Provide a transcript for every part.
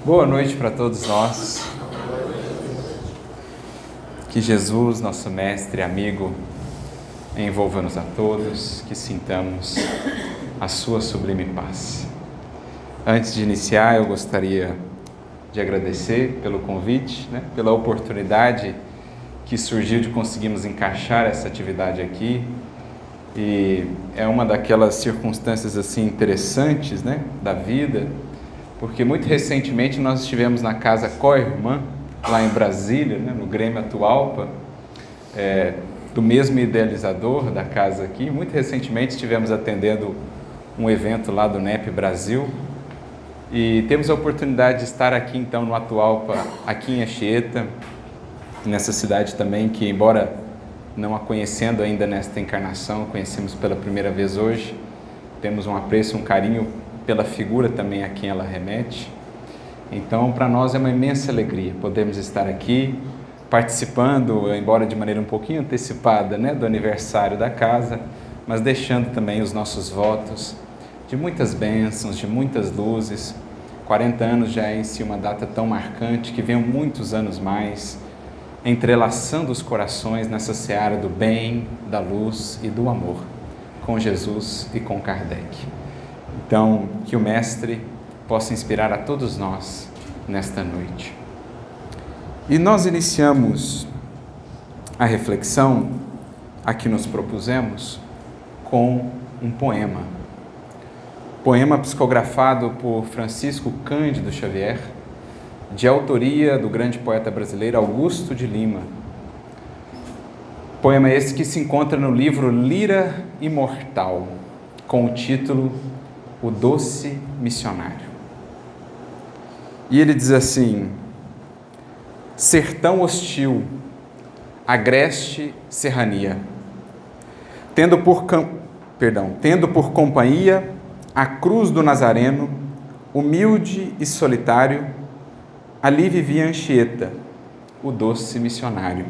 Boa noite para todos nós. Que Jesus, nosso mestre e amigo, envolva-nos a todos, que sintamos a sua sublime paz. Antes de iniciar, eu gostaria de agradecer pelo convite, pela oportunidade que surgiu de conseguirmos encaixar essa atividade aqui. E é uma daquelas circunstâncias assim interessantes, da vida, porque muito recentemente nós estivemos na casa Co-Irmã, lá em Brasília, no Grêmio Atualpa, do mesmo idealizador da casa aqui. Muito recentemente estivemos atendendo um evento lá do NEP Brasil e temos a oportunidade de estar aqui então no Atualpa, aqui em Anchieta, nessa cidade também que, embora não a conhecendo ainda nesta encarnação, conhecemos pela primeira vez hoje, temos um apreço, um carinho pela figura também a quem ela remete. Então, para nós é uma imensa alegria podermos estar aqui participando, embora de maneira um pouquinho antecipada, do aniversário da casa, mas deixando também os nossos votos de muitas bênçãos, de muitas luzes. 40 anos já é em si uma data tão marcante, que venham muitos anos mais, entrelaçando os corações nessa seara do bem, da luz e do amor, com Jesus e com Kardec. Então, que o Mestre possa inspirar a todos nós nesta noite. E nós iniciamos a reflexão a que nos propusemos com um poema. Poema psicografado por Francisco Cândido Xavier, de autoria do grande poeta brasileiro Augusto de Lima. Poema esse que se encontra no livro Lira Imortal, com o título O Doce Missionário. E ele diz assim: sertão hostil, agreste serrania, tendo por companhia a cruz do Nazareno, humilde e solitário, ali vivia Anchieta, o doce missionário.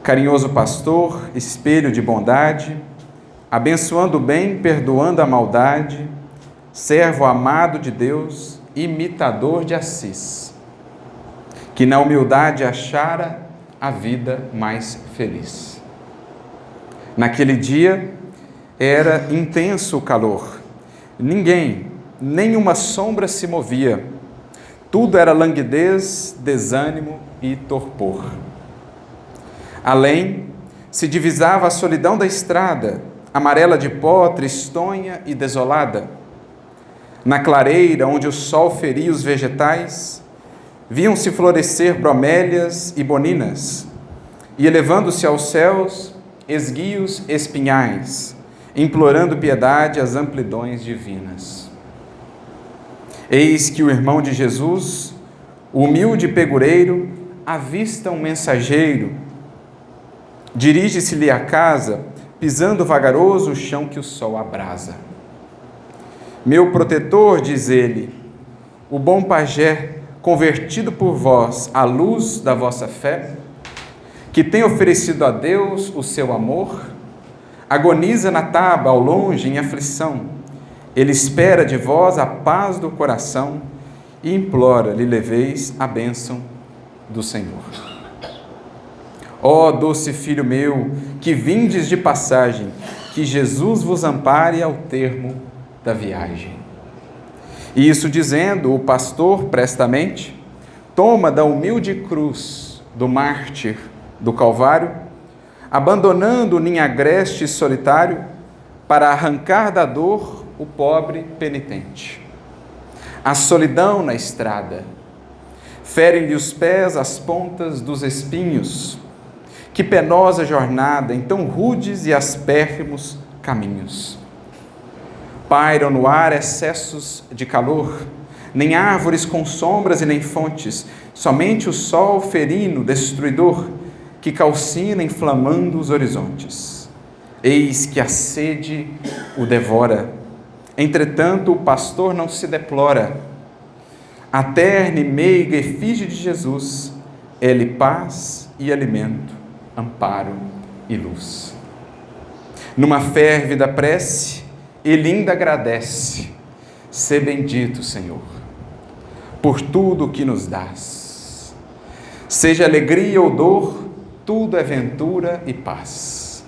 Carinhoso pastor, espelho de bondade, abençoando o bem, perdoando a maldade, servo amado de Deus, imitador de Assis, que na humildade achara a vida mais feliz. Naquele dia era intenso o calor, ninguém, nenhuma sombra se movia, tudo era languidez, desânimo e torpor. Além, se divisava a solidão da estrada, amarela de pó, tristonha e desolada. Na clareira, onde o sol feria os vegetais, viam-se florescer bromélias e boninas, e elevando-se aos céus, esguios espinhais, implorando piedade às amplidões divinas. Eis que o irmão de Jesus, o humilde pegureiro, avista um mensageiro, dirige-se-lhe à casa, pisando vagaroso o chão que o sol abrasa. Meu protetor, diz ele, o bom pajé, convertido por vós à luz da vossa fé, que tem oferecido a Deus o seu amor, agoniza na taba ao longe em aflição. Ele espera de vós a paz do coração e implora, lhe leveis a bênção do Senhor. Ó doce filho meu, que vindes de passagem, que Jesus vos ampare ao termo da viagem. E isso dizendo, o pastor prestamente toma da humilde cruz do mártir do Calvário, abandonando o ninho agreste e solitário, para arrancar da dor o pobre penitente. A solidão na estrada, ferem-lhe os pés as pontas dos espinhos. Que penosa jornada em tão rudes e aspérrimos caminhos. Pairam no ar excessos de calor, nem árvores com sombras e nem fontes, somente o sol ferino, destruidor, que calcina inflamando os horizontes. Eis que a sede o devora, entretanto o pastor não se deplora. A terna e meiga efígie de Jesus, é-lhe paz e alimento, amparo e luz. Numa férvida prece, ele ainda agradece: sê bendito, Senhor, por tudo o que nos dás. Seja alegria ou dor, tudo é ventura e paz.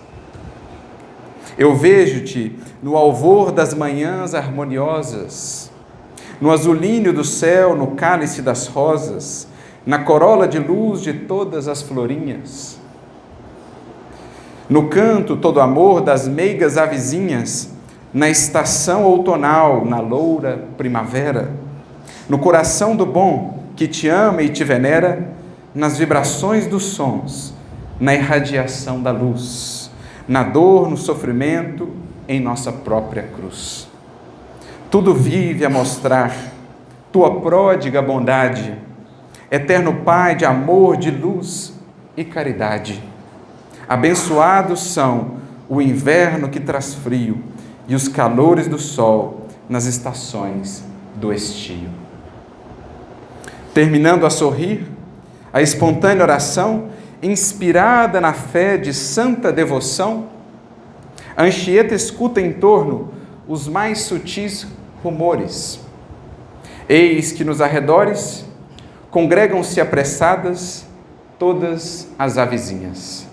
Eu vejo-te no alvor das manhãs harmoniosas, no azulínio do céu, no cálice das rosas, na corola de luz de todas as florinhas, no canto todo amor das meigas avezinhas, na estação outonal, na loura primavera, no coração do bom que te ama e te venera, nas vibrações dos sons, na irradiação da luz, na dor, no sofrimento, em nossa própria cruz. Tudo vive a mostrar tua pródiga bondade, eterno Pai de amor, de luz e caridade. Abençoados são o inverno que traz frio e os calores do sol nas estações do estio. Terminando a sorrir, a espontânea oração, inspirada na fé de santa devoção, a Anchieta escuta em torno os mais sutis rumores. Eis que nos arredores congregam-se apressadas todas as avezinhas.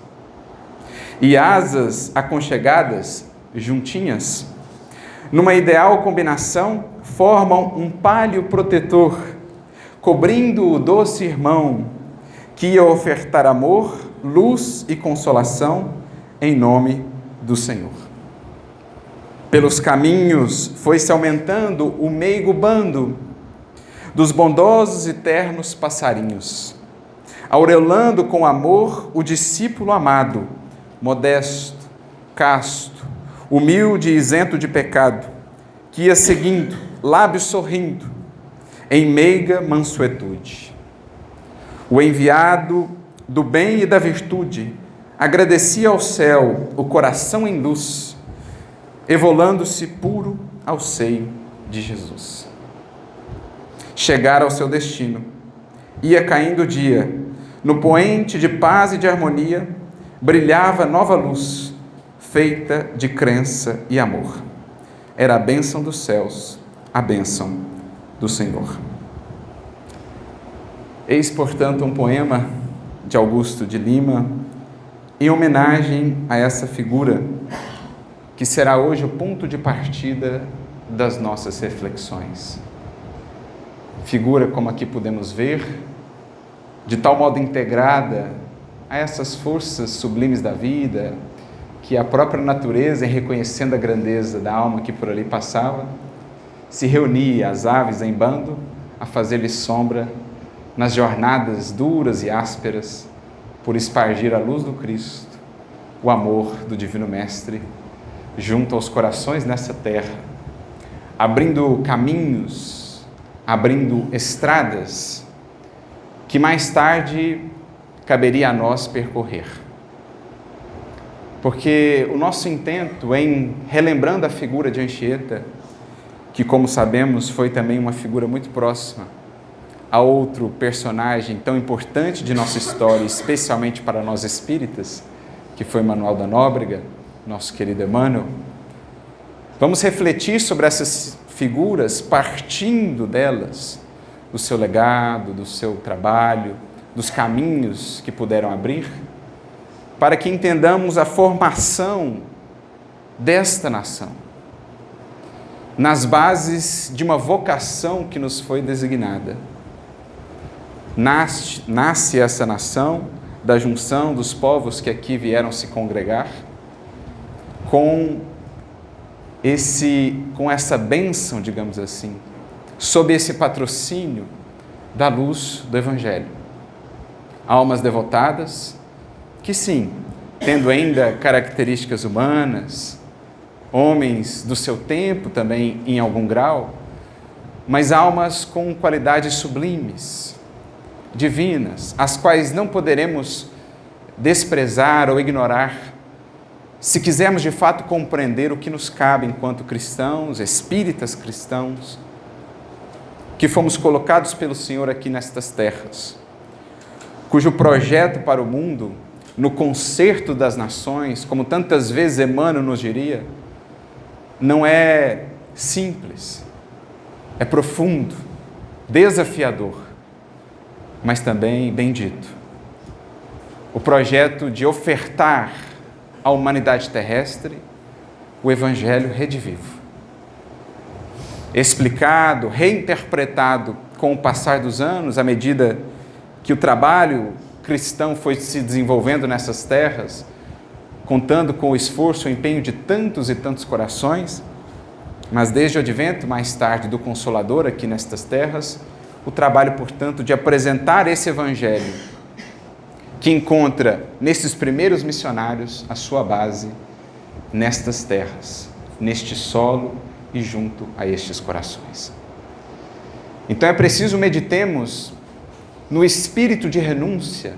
E asas aconchegadas, juntinhas, numa ideal combinação, formam um pálio protetor, cobrindo o doce irmão, que ia ofertar amor, luz e consolação em nome do Senhor. Pelos caminhos foi-se aumentando o meigo bando dos bondosos e ternos passarinhos, aureolando com amor o discípulo amado, modesto, casto, humilde e isento de pecado, que ia seguindo, lábios sorrindo, em meiga mansuetude. O enviado do bem e da virtude agradecia ao céu o coração em luz, evolando-se puro ao seio de Jesus. Chegara ao seu destino, ia caindo o dia, no poente de paz e de harmonia, brilhava nova luz, feita de crença e amor. Era a bênção dos céus, a bênção do Senhor. Eis, portanto, um poema de Augusto de Lima, em homenagem a essa figura, que será hoje o ponto de partida das nossas reflexões. Figura, como aqui podemos ver, de tal modo integrada a essas forças sublimes da vida, que a própria natureza, em reconhecendo a grandeza da alma que por ali passava, se reunia as aves em bando a fazer-lhe sombra nas jornadas duras e ásperas, por espargir a luz do Cristo, o amor do Divino Mestre, junto aos corações nessa terra, abrindo caminhos, abrindo estradas, que mais tarde caberia a nós percorrer. Porque o nosso intento em, relembrando a figura de Anchieta, que, como sabemos, foi também uma figura muito próxima a outro personagem tão importante de nossa história, especialmente para nós espíritas, que foi Manuel da Nóbrega, nosso querido Emmanuel. Vamos refletir sobre essas figuras, partindo delas, do seu legado, do seu trabalho, dos caminhos que puderam abrir, para que entendamos a formação desta nação, nas bases de uma vocação que nos foi designada. Nasce essa nação da junção dos povos que aqui vieram se congregar, com essa bênção, digamos assim, sob esse patrocínio da luz do Evangelho. Almas devotadas, que sim, tendo ainda características humanas, homens do seu tempo também em algum grau, mas almas com qualidades sublimes, divinas, as quais não poderemos desprezar ou ignorar, se quisermos de fato compreender o que nos cabe enquanto cristãos, espíritas cristãos, que fomos colocados pelo Senhor aqui nestas terras, cujo projeto para o mundo, no concerto das nações, como tantas vezes Emmanuel nos diria, não é simples, é profundo, desafiador, mas também bendito. O projeto de ofertar à humanidade terrestre o Evangelho redivivo. Explicado, reinterpretado com o passar dos anos, à medida que o trabalho cristão foi se desenvolvendo nessas terras, contando com o esforço e o empenho de tantos e tantos corações, mas desde o advento, mais tarde, do Consolador aqui nestas terras, o trabalho, portanto, de apresentar esse Evangelho, que encontra nesses primeiros missionários a sua base nestas terras, neste solo e junto a estes corações. Então é preciso meditemos no espírito de renúncia,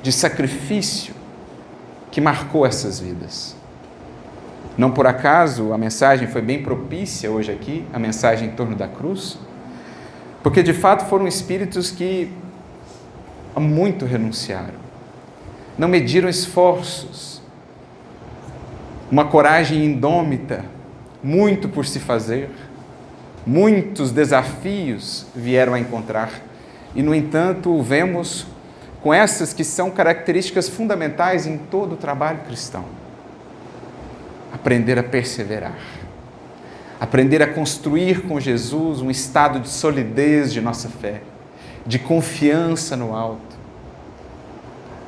de sacrifício que marcou essas vidas. Não por acaso a mensagem foi bem propícia hoje aqui, a mensagem em torno da cruz, porque de fato foram espíritos que muito renunciaram, não mediram esforços, uma coragem indômita, muito por se fazer, muitos desafios vieram a encontrar, e no entanto vemos com essas que são características fundamentais em todo o trabalho cristão. Aprender a perseverar, aprender a construir com Jesus um estado de solidez de nossa fé, de confiança no alto,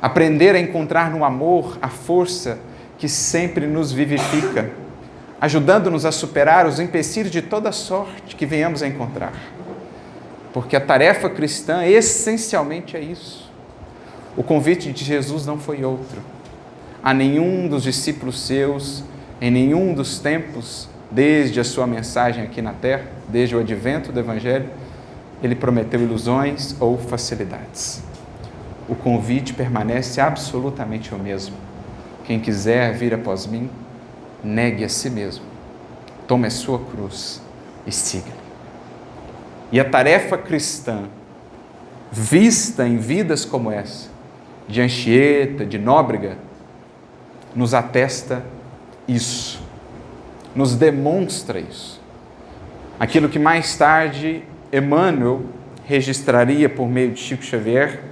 aprender a encontrar no amor a força que sempre nos vivifica, ajudando-nos a superar os empecilhos de toda sorte que venhamos a encontrar. Porque a tarefa cristã essencialmente é isso. O convite de Jesus não foi outro. A nenhum dos discípulos seus, em nenhum dos tempos, desde a sua mensagem aqui na terra, desde o advento do Evangelho, ele prometeu ilusões ou facilidades. O convite permanece absolutamente o mesmo. Quem quiser vir após mim, negue a si mesmo, tome a sua cruz e siga-lhe. E a tarefa cristã, vista em vidas como essa, de Anchieta, de Nóbrega, nos atesta isso, nos demonstra isso. Aquilo que mais tarde Emmanuel registraria por meio de Chico Xavier,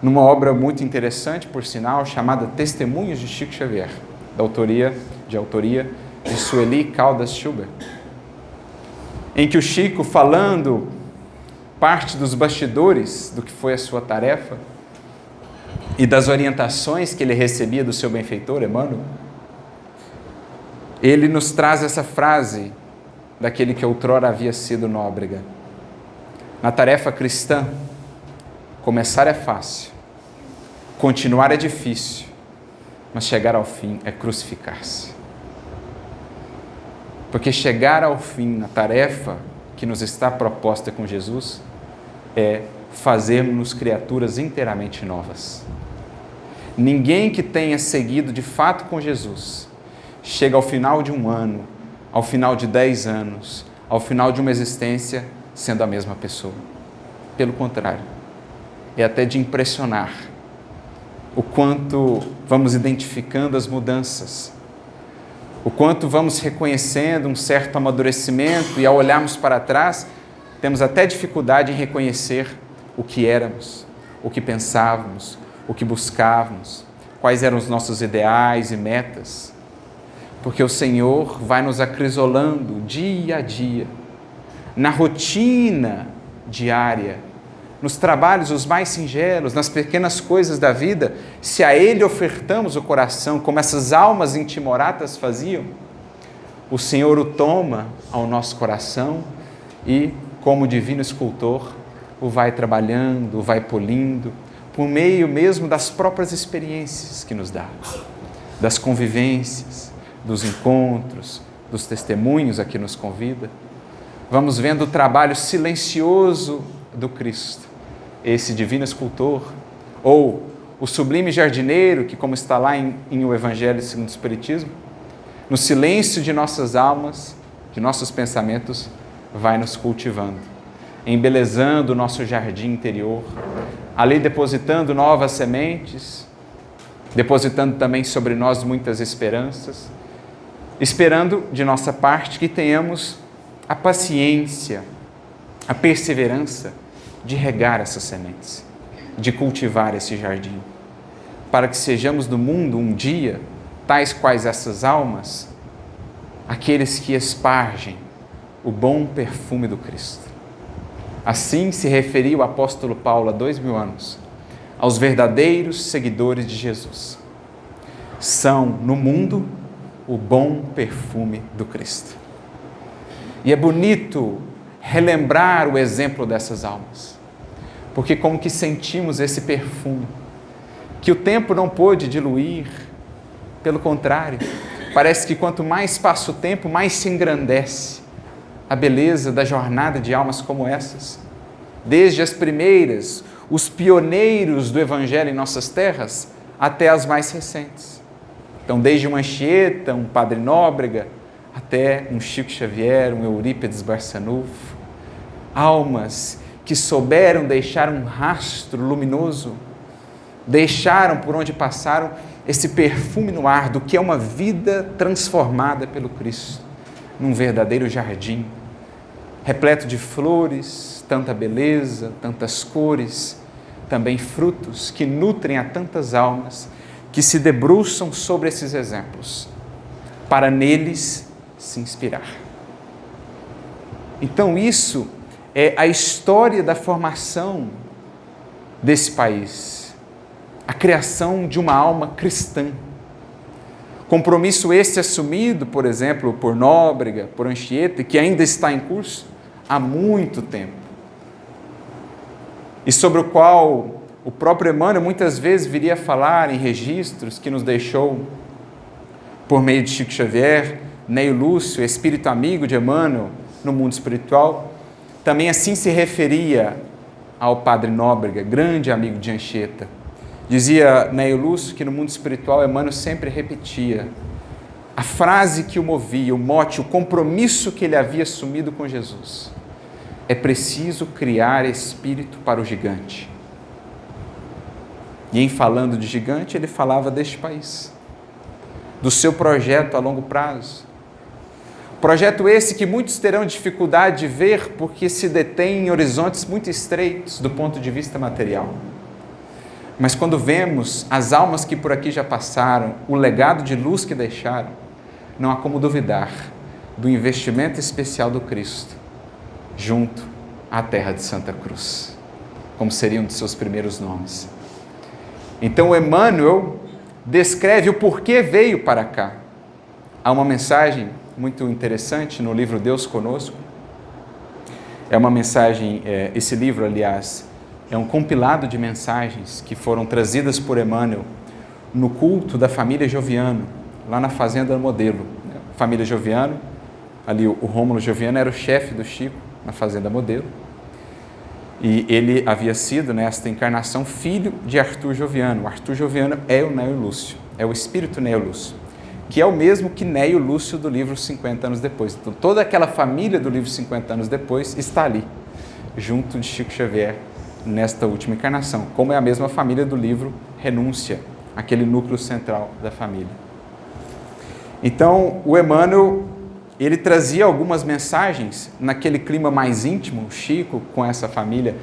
numa obra muito interessante, por sinal, chamada Testemunhos de Chico Xavier, de autoria de Sueli Caldas Schubert, em que o Chico, falando parte dos bastidores do que foi a sua tarefa e das orientações que ele recebia do seu benfeitor, Emmanuel, ele nos traz essa frase daquele que outrora havia sido Nóbrega. Na tarefa cristã, começar é fácil, continuar é difícil, mas chegar ao fim é crucificar-se. Porque chegar ao fim na tarefa que nos está proposta com Jesus é fazermos criaturas inteiramente novas. Ninguém que tenha seguido de fato com Jesus chega ao final de um ano, ao final de 10 anos, ao final de uma existência sendo a mesma pessoa. Pelo contrário, é até de impressionar o quanto vamos identificando as mudanças, o quanto vamos reconhecendo um certo amadurecimento e ao olharmos para trás, temos até dificuldade em reconhecer o que éramos, o que pensávamos, o que buscávamos, quais eram os nossos ideais e metas, porque o Senhor vai nos acrisolando dia a dia, na rotina diária, nos trabalhos os mais singelos, nas pequenas coisas da vida. Se a Ele ofertamos o coração, como essas almas intimoratas faziam, o Senhor o toma ao nosso coração e, como divino escultor, o vai trabalhando, o vai polindo, por meio mesmo das próprias experiências que nos dá, das convivências, dos encontros, dos testemunhos a que nos convida. Vamos vendo o trabalho silencioso do Cristo, esse divino escultor, ou o sublime jardineiro, que, como está lá em O Evangelho segundo o Espiritismo, no silêncio de nossas almas, de nossos pensamentos, vai nos cultivando, embelezando o nosso jardim interior, ali depositando novas sementes, depositando também sobre nós muitas esperanças, esperando de nossa parte que tenhamos a paciência, a perseverança de regar essas sementes, de cultivar esse jardim, para que sejamos no mundo um dia, tais quais essas almas, aqueles que espargem o bom perfume do Cristo. Assim se referia o apóstolo Paulo há 2000 anos aos verdadeiros seguidores de Jesus. São, no mundo, o bom perfume do Cristo. E é bonito relembrar o exemplo dessas almas, porque como que sentimos esse perfume, que o tempo não pôde diluir, pelo contrário, parece que quanto mais passa o tempo, mais se engrandece a beleza da jornada de almas como essas. Desde as primeiras, os pioneiros do Evangelho em nossas terras, até as mais recentes. Então, desde uma Anchieta, um Padre Nóbrega, até um Chico Xavier, um Eurípides Barçanufo. Almas que souberam deixar um rastro luminoso, deixaram por onde passaram esse perfume no ar do que é uma vida transformada pelo Cristo, num verdadeiro jardim, repleto de flores, tanta beleza, tantas cores, também frutos que nutrem a tantas almas que se debruçam sobre esses exemplos, para neles se inspirar. Então isso é a história da formação desse país, a criação de uma alma cristã. Compromisso esse assumido, por exemplo, por Nóbrega, por Anchieta, que ainda está em curso há muito tempo. E sobre o qual o próprio Emmanuel muitas vezes viria a falar em registros que nos deixou por meio de Chico Xavier, Neio Lúcio, espírito amigo de Emmanuel no mundo espiritual. Também assim se referia ao Padre Nóbrega, grande amigo de Anchieta. Dizia Neio Lúcio que no mundo espiritual Emmanuel sempre repetia a frase que o movia, o mote, o compromisso que ele havia assumido com Jesus. É preciso criar espírito para o gigante. E em falando de gigante, ele falava deste país, do seu projeto a longo prazo. Projeto esse que muitos terão dificuldade de ver porque se detém em horizontes muito estreitos do ponto de vista material. Mas quando vemos as almas que por aqui já passaram, o legado de luz que deixaram, não há como duvidar do investimento especial do Cristo junto à terra de Santa Cruz, como seria um de seus primeiros nomes. Então Emmanuel descreve o porquê veio para cá. Há uma mensagem muito interessante no livro Deus Conosco. É uma mensagem, esse livro, aliás, é um compilado de mensagens que foram trazidas por Emmanuel no culto da família Joviano, lá na Fazenda Modelo. Família Joviano, ali o Rômulo Joviano era o chefe do Chico na Fazenda Modelo. E ele havia sido, nesta encarnação, filho de Arthur Joviano. O Arthur Joviano é o Neio Lúcio, é o espírito Neio Lúcio, que é o mesmo que Neio Lúcio do livro 50 anos depois. Então, toda aquela família do livro 50 anos depois está ali, junto de Chico Xavier, nesta última encarnação, como é a mesma família do livro Renúncia, aquele núcleo central da família. Então, o Emmanuel, ele trazia algumas mensagens naquele clima mais íntimo, Chico, com essa família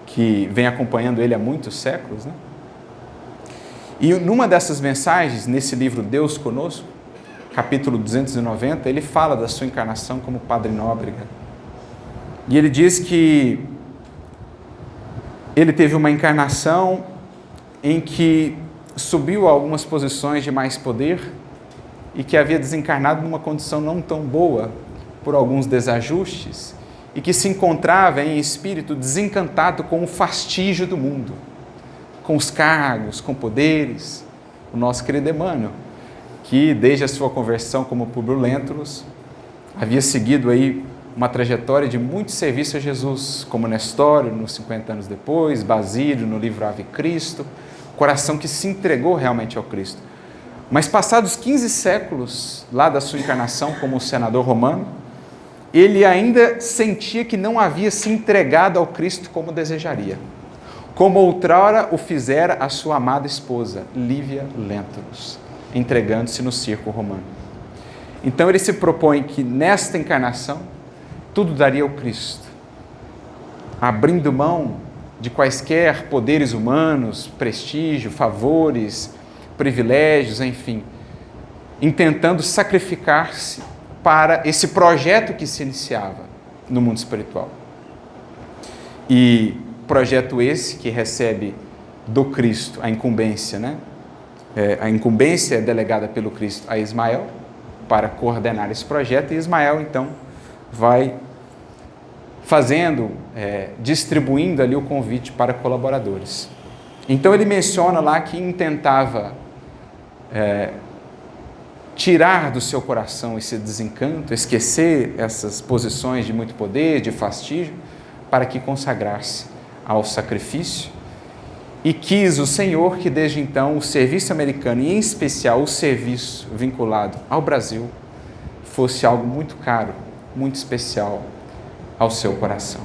que vem acompanhando ele há muitos séculos, né? E numa dessas mensagens, nesse livro Deus Conosco, capítulo 290, ele fala da sua encarnação como Padre Nóbrega. E ele diz que ele teve uma encarnação em que subiu a algumas posições de mais poder e que havia desencarnado numa condição não tão boa por alguns desajustes e que se encontrava em espírito desencantado com o fastígio do mundo, com os cargos, com poderes. O nosso querido Emmanuel, que desde a sua conversão como Públio Lentulus havia seguido aí uma trajetória de muito serviço a Jesus, como Nestório, nos 50 anos depois, Basílio, no livro Ave Cristo, coração que se entregou realmente ao Cristo. Mas passados 15 séculos lá da sua encarnação como senador romano, ele ainda sentia que não havia se entregado ao Cristo como desejaria, como outrora o fizera a sua amada esposa, Lívia Lentulus, entregando-se no circo romano. Então ele se propõe que nesta encarnação tudo daria ao Cristo, abrindo mão de quaisquer poderes humanos, prestígio, favores, privilégios, enfim, intentando sacrificar-se para esse projeto que se iniciava no mundo espiritual. E projeto esse que recebe do Cristo a incumbência, né? A incumbência é delegada pelo Cristo a Ismael para coordenar esse projeto, e Ismael, então, vai distribuindo ali o convite para colaboradores. Então, ele menciona lá que intentava tirar do seu coração esse desencanto, esquecer essas posições de muito poder, de fastígio, para que consagrasse ao sacrifício. E quis o Senhor que desde então o serviço americano, e em especial o serviço vinculado ao Brasil, fosse algo muito caro, muito especial ao seu coração.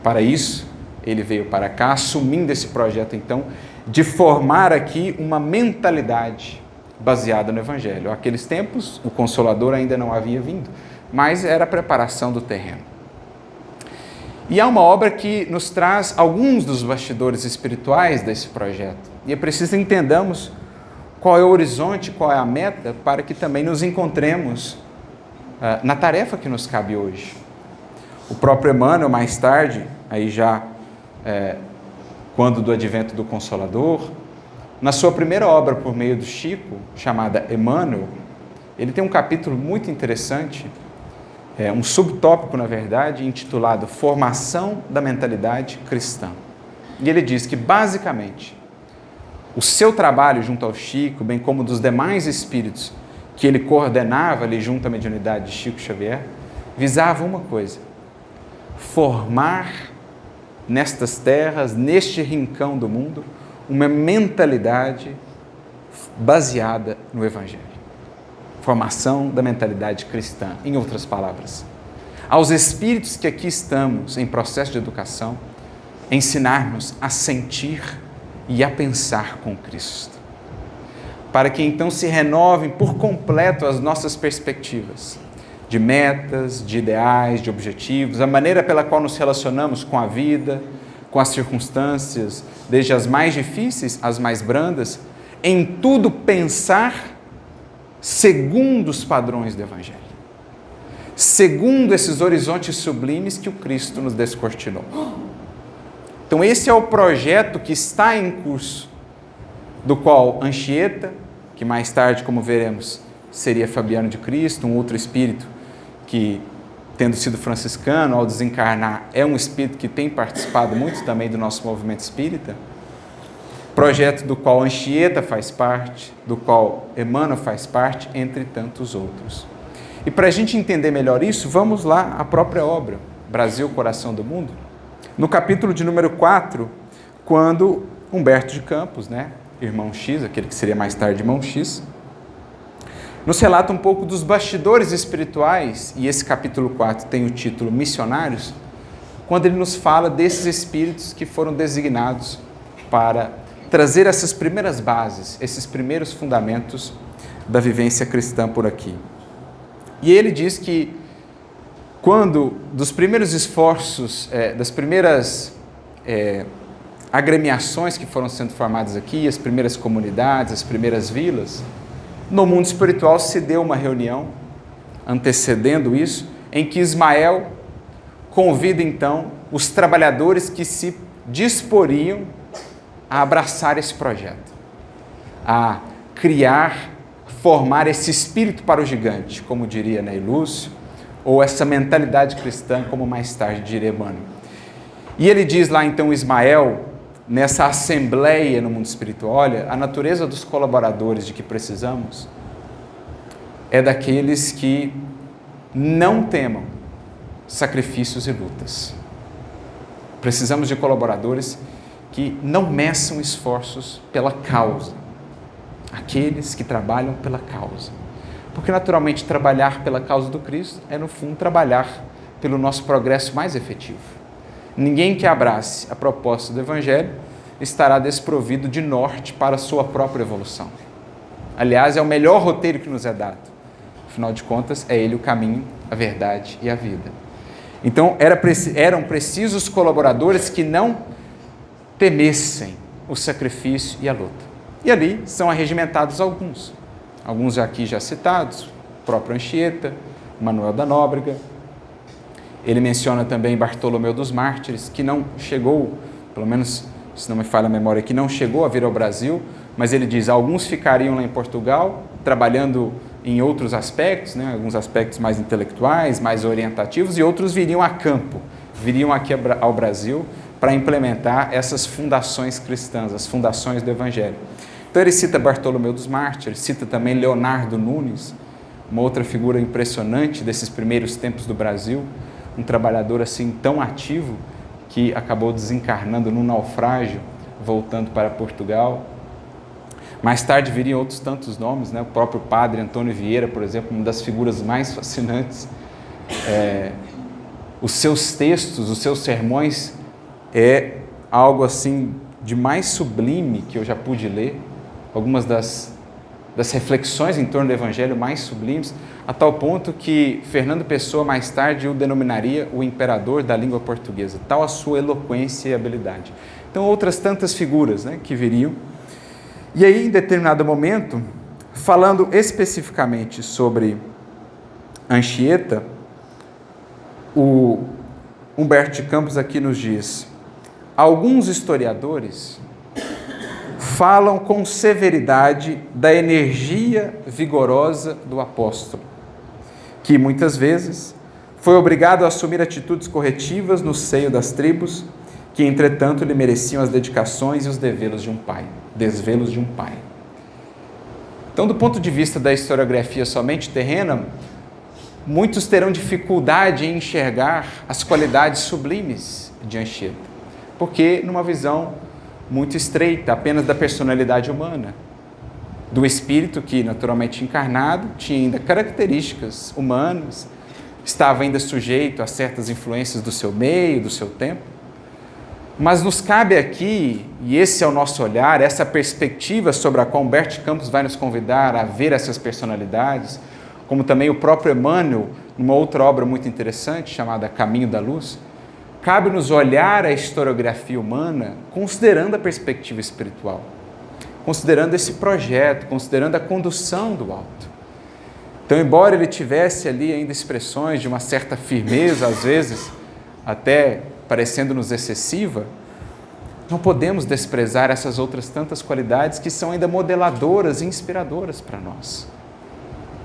Para isso, ele veio para cá, assumindo esse projeto então, de formar aqui uma mentalidade baseada no Evangelho. Aqueles tempos, o Consolador ainda não havia vindo, mas era a preparação do terreno. E há uma obra que nos traz alguns dos bastidores espirituais desse projeto. E é preciso entendamos qual é o horizonte, qual é a meta, para que também nos encontremos na tarefa que nos cabe hoje. O próprio Emmanuel, mais tarde, aí já quando do advento do Consolador, na sua primeira obra por meio do Chico, chamada Emmanuel, ele tem um capítulo muito interessante, um subtópico, na verdade, intitulado Formação da Mentalidade Cristã. E ele diz que, basicamente, o seu trabalho junto ao Chico, bem como dos demais espíritos que ele coordenava ali junto à mediunidade de Chico Xavier, visava uma coisa: formar nestas terras, neste rincão do mundo, uma mentalidade baseada no Evangelho. Formação da mentalidade cristã, em outras palavras. Aos espíritos que aqui estamos em processo de educação, ensinar-nos a sentir e a pensar com Cristo. Para que então se renovem por completo as nossas perspectivas de metas, de ideais, de objetivos, a maneira pela qual nos relacionamos com a vida, com as circunstâncias, desde as mais difíceis às mais brandas, em tudo pensar segundo os padrões do Evangelho, segundo esses horizontes sublimes que o Cristo nos descortinou. Então esse é o projeto que está em curso, do qual Anchieta, que mais tarde, como veremos, seria Fabiano de Cristo, um outro espírito que, tendo sido franciscano, ao desencarnar, é um espírito que tem participado muito também do nosso movimento espírita, projeto do qual Anchieta faz parte, do qual Emmanuel faz parte, entre tantos outros. E para a gente entender melhor isso, vamos lá à própria obra, Brasil, Coração do Mundo, no capítulo de número 4, quando Humberto de Campos, irmão X, aquele que seria mais tarde irmão X, nos relata um pouco dos bastidores espirituais, e esse capítulo 4 tem o título Missionários, quando ele nos fala desses espíritos que foram designados para trazer essas primeiras bases, esses primeiros fundamentos da vivência cristã por aqui. E ele diz que quando dos primeiros esforços, das primeiras agremiações que foram sendo formadas aqui, as primeiras comunidades, as primeiras vilas, no mundo espiritual se deu uma reunião, antecedendo isso, em que Ismael convida então os trabalhadores que se disporiam a abraçar esse projeto, a criar, formar esse espírito para o gigante, como diria Ney Lúcio, ou essa mentalidade cristã, como mais tarde diria Emmanuel. E ele diz lá então Ismael, nessa assembleia no mundo espiritual, olha, a natureza dos colaboradores de que precisamos é daqueles que não temam sacrifícios e lutas. Precisamos de colaboradores que não meçam esforços pela causa, aqueles que trabalham pela causa. Porque, naturalmente, trabalhar pela causa do Cristo é, no fundo, trabalhar pelo nosso progresso mais efetivo. Ninguém que abrace a proposta do Evangelho estará desprovido de norte para a sua própria evolução. Aliás, é o melhor roteiro que nos é dado. Afinal de contas, é ele o caminho, a verdade e a vida. Então eram precisos colaboradores que não temessem o sacrifício e a luta. E ali são arregimentados alguns aqui já citados, o próprio Anchieta, Manuel da Nóbrega. Ele menciona também Bartolomeu dos Mártires, que não chegou, pelo menos se não me falha a memória, que não chegou a vir ao Brasil, mas ele diz, alguns ficariam lá em Portugal, trabalhando em outros aspectos, né, alguns aspectos mais intelectuais, mais orientativos, e outros viriam a campo, viriam aqui ao Brasil para implementar essas fundações cristãs, as fundações do Evangelho. Então ele cita Bartolomeu dos Mártires, cita também Leonardo Nunes, uma outra figura impressionante desses primeiros tempos do Brasil, um trabalhador assim tão ativo que acabou desencarnando num naufrágio, voltando para Portugal. Mais tarde viriam outros tantos nomes, né? O próprio padre Antônio Vieira, por exemplo, uma das figuras mais fascinantes. Os seus textos, os seus sermões é algo assim de mais sublime que eu já pude ler. Algumas das reflexões em torno do Evangelho mais sublimes, a tal ponto que Fernando Pessoa mais tarde o denominaria o imperador da língua portuguesa, tal a sua eloquência e habilidade. Então outras tantas figuras, né, que viriam. E aí, em determinado momento, falando especificamente sobre Anchieta, o Humberto de Campos aqui nos diz: alguns historiadores falam com severidade da energia vigorosa do apóstolo, que muitas vezes foi obrigado a assumir atitudes corretivas no seio das tribos, que entretanto lhe mereciam as dedicações e os desvelos de um pai. Então, do ponto de vista da historiografia somente terrena, muitos terão dificuldade em enxergar as qualidades sublimes de Anchieta, porque numa visão muito estreita, apenas da personalidade humana, do espírito que, naturalmente encarnado, tinha ainda características humanas, estava ainda sujeito a certas influências do seu meio, do seu tempo. Mas nos cabe aqui, e esse é o nosso olhar, essa perspectiva sobre a qual Humberto de Campos vai nos convidar a ver essas personalidades, como também o próprio Emmanuel, numa outra obra muito interessante, chamada Caminho da Luz, cabe-nos olhar a historiografia humana considerando a perspectiva espiritual, considerando esse projeto, considerando a condução do alto. Então, embora ele tivesse ali ainda expressões de uma certa firmeza, às vezes até parecendo-nos excessiva, não podemos desprezar essas outras tantas qualidades que são ainda modeladoras e inspiradoras para nós.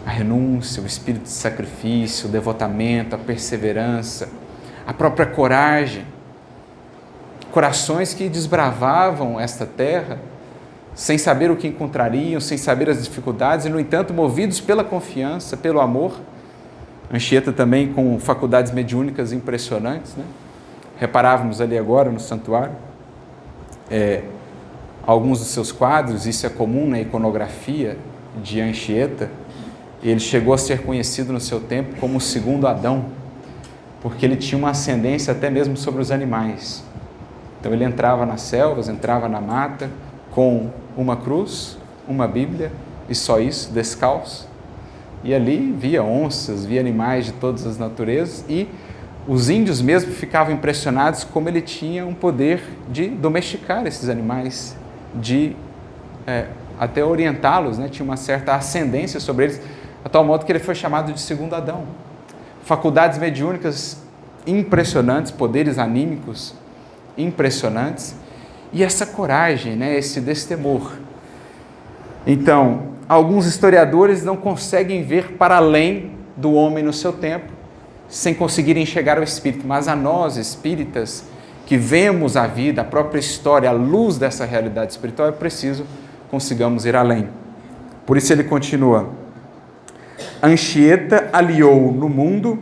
A renúncia, o espírito de sacrifício, o devotamento, a perseverança, a própria coragem. Corações que desbravavam esta terra sem saber o que encontrariam, sem saber as dificuldades e, no entanto, movidos pela confiança, pelo amor. Anchieta também com faculdades mediúnicas impressionantes, né? Reparávamos ali agora no santuário, alguns dos seus quadros, isso é comum na iconografia de Anchieta. Ele chegou a ser conhecido no seu tempo como o segundo Adão, porque ele tinha uma ascendência até mesmo sobre os animais. Então ele entrava nas selvas, entrava na mata, com uma cruz, uma Bíblia, e só isso, descalço. E ali via onças, via animais de todas as naturezas, e os índios mesmo ficavam impressionados como ele tinha um poder de domesticar esses animais, de até orientá-los, né? Tinha uma certa ascendência sobre eles, a tal modo que ele foi chamado de segundo Adão. Faculdades mediúnicas impressionantes, poderes anímicos impressionantes, e essa coragem, né? Esse destemor. Então, alguns historiadores não conseguem ver para além do homem no seu tempo, sem conseguirem chegar ao espírito, mas a nós, espíritas, que vemos a vida, a própria história, à luz dessa realidade espiritual, é preciso consigamos ir além. Por isso ele continua: Anchieta aliou no mundo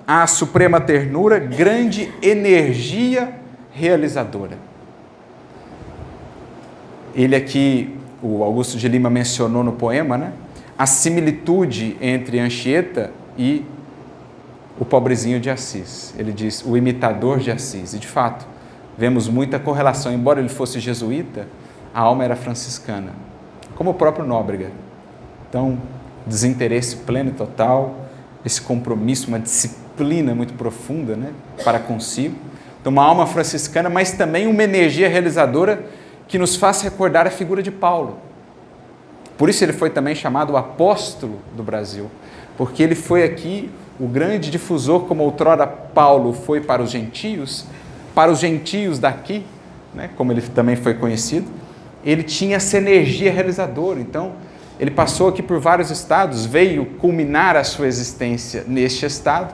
à suprema ternura grande energia realizadora. Ele aqui, o Augusto de Lima mencionou no poema, né, a similitude entre Anchieta e o pobrezinho de Assis. Ele diz, o imitador de Assis. E, de fato, vemos muita correlação. Embora ele fosse jesuíta, a alma era franciscana, como o próprio Nóbrega. Então, desinteresse pleno e total, esse compromisso, uma disciplina disciplina muito profunda, né, para consigo. Então, uma alma franciscana, mas também uma energia realizadora que nos faz recordar a figura de Paulo. Por isso ele foi também chamado o apóstolo do Brasil, porque ele foi aqui o grande difusor, como outrora Paulo foi para os gentios daqui, né, como ele também foi conhecido. Ele tinha essa energia realizadora. Então, ele passou aqui por vários estados, veio culminar a sua existência neste estado,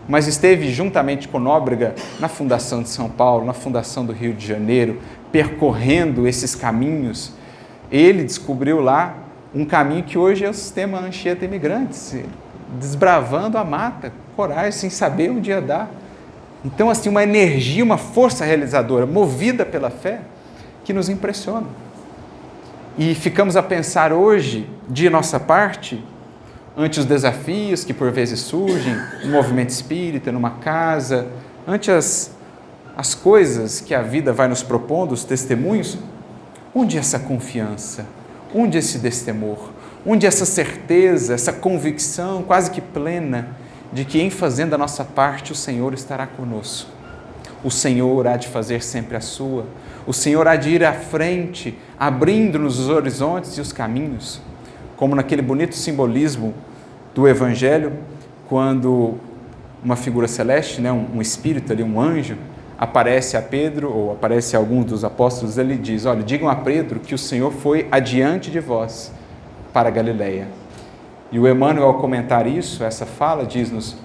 mas esteve juntamente com Nóbrega na fundação de São Paulo, na fundação do Rio de Janeiro, percorrendo esses caminhos. Ele descobriu lá um caminho que hoje é o sistema Anchieta Imigrantes, desbravando a mata, coragem, sem saber onde ia dar. Então, assim, uma energia, uma força realizadora, movida pela fé, que nos impressiona. E ficamos a pensar hoje, de nossa parte, ante os desafios que por vezes surgem, no movimento espírita, numa casa, ante as coisas que a vida vai nos propondo, os testemunhos, onde essa confiança, onde esse destemor, onde essa certeza, essa convicção quase que plena de que em fazendo a nossa parte o Senhor estará conosco. O Senhor há de fazer sempre a sua. O Senhor há de ir à frente, abrindo-nos os horizontes e os caminhos, como naquele bonito simbolismo do Evangelho, quando uma figura celeste, né, um espírito ali, um anjo, aparece a Pedro, ou aparece a algum dos apóstolos, ele diz: olha, digam a Pedro que o Senhor foi adiante de vós para a Galileia. E o Emmanuel, ao comentar isso, essa fala, diz-nos: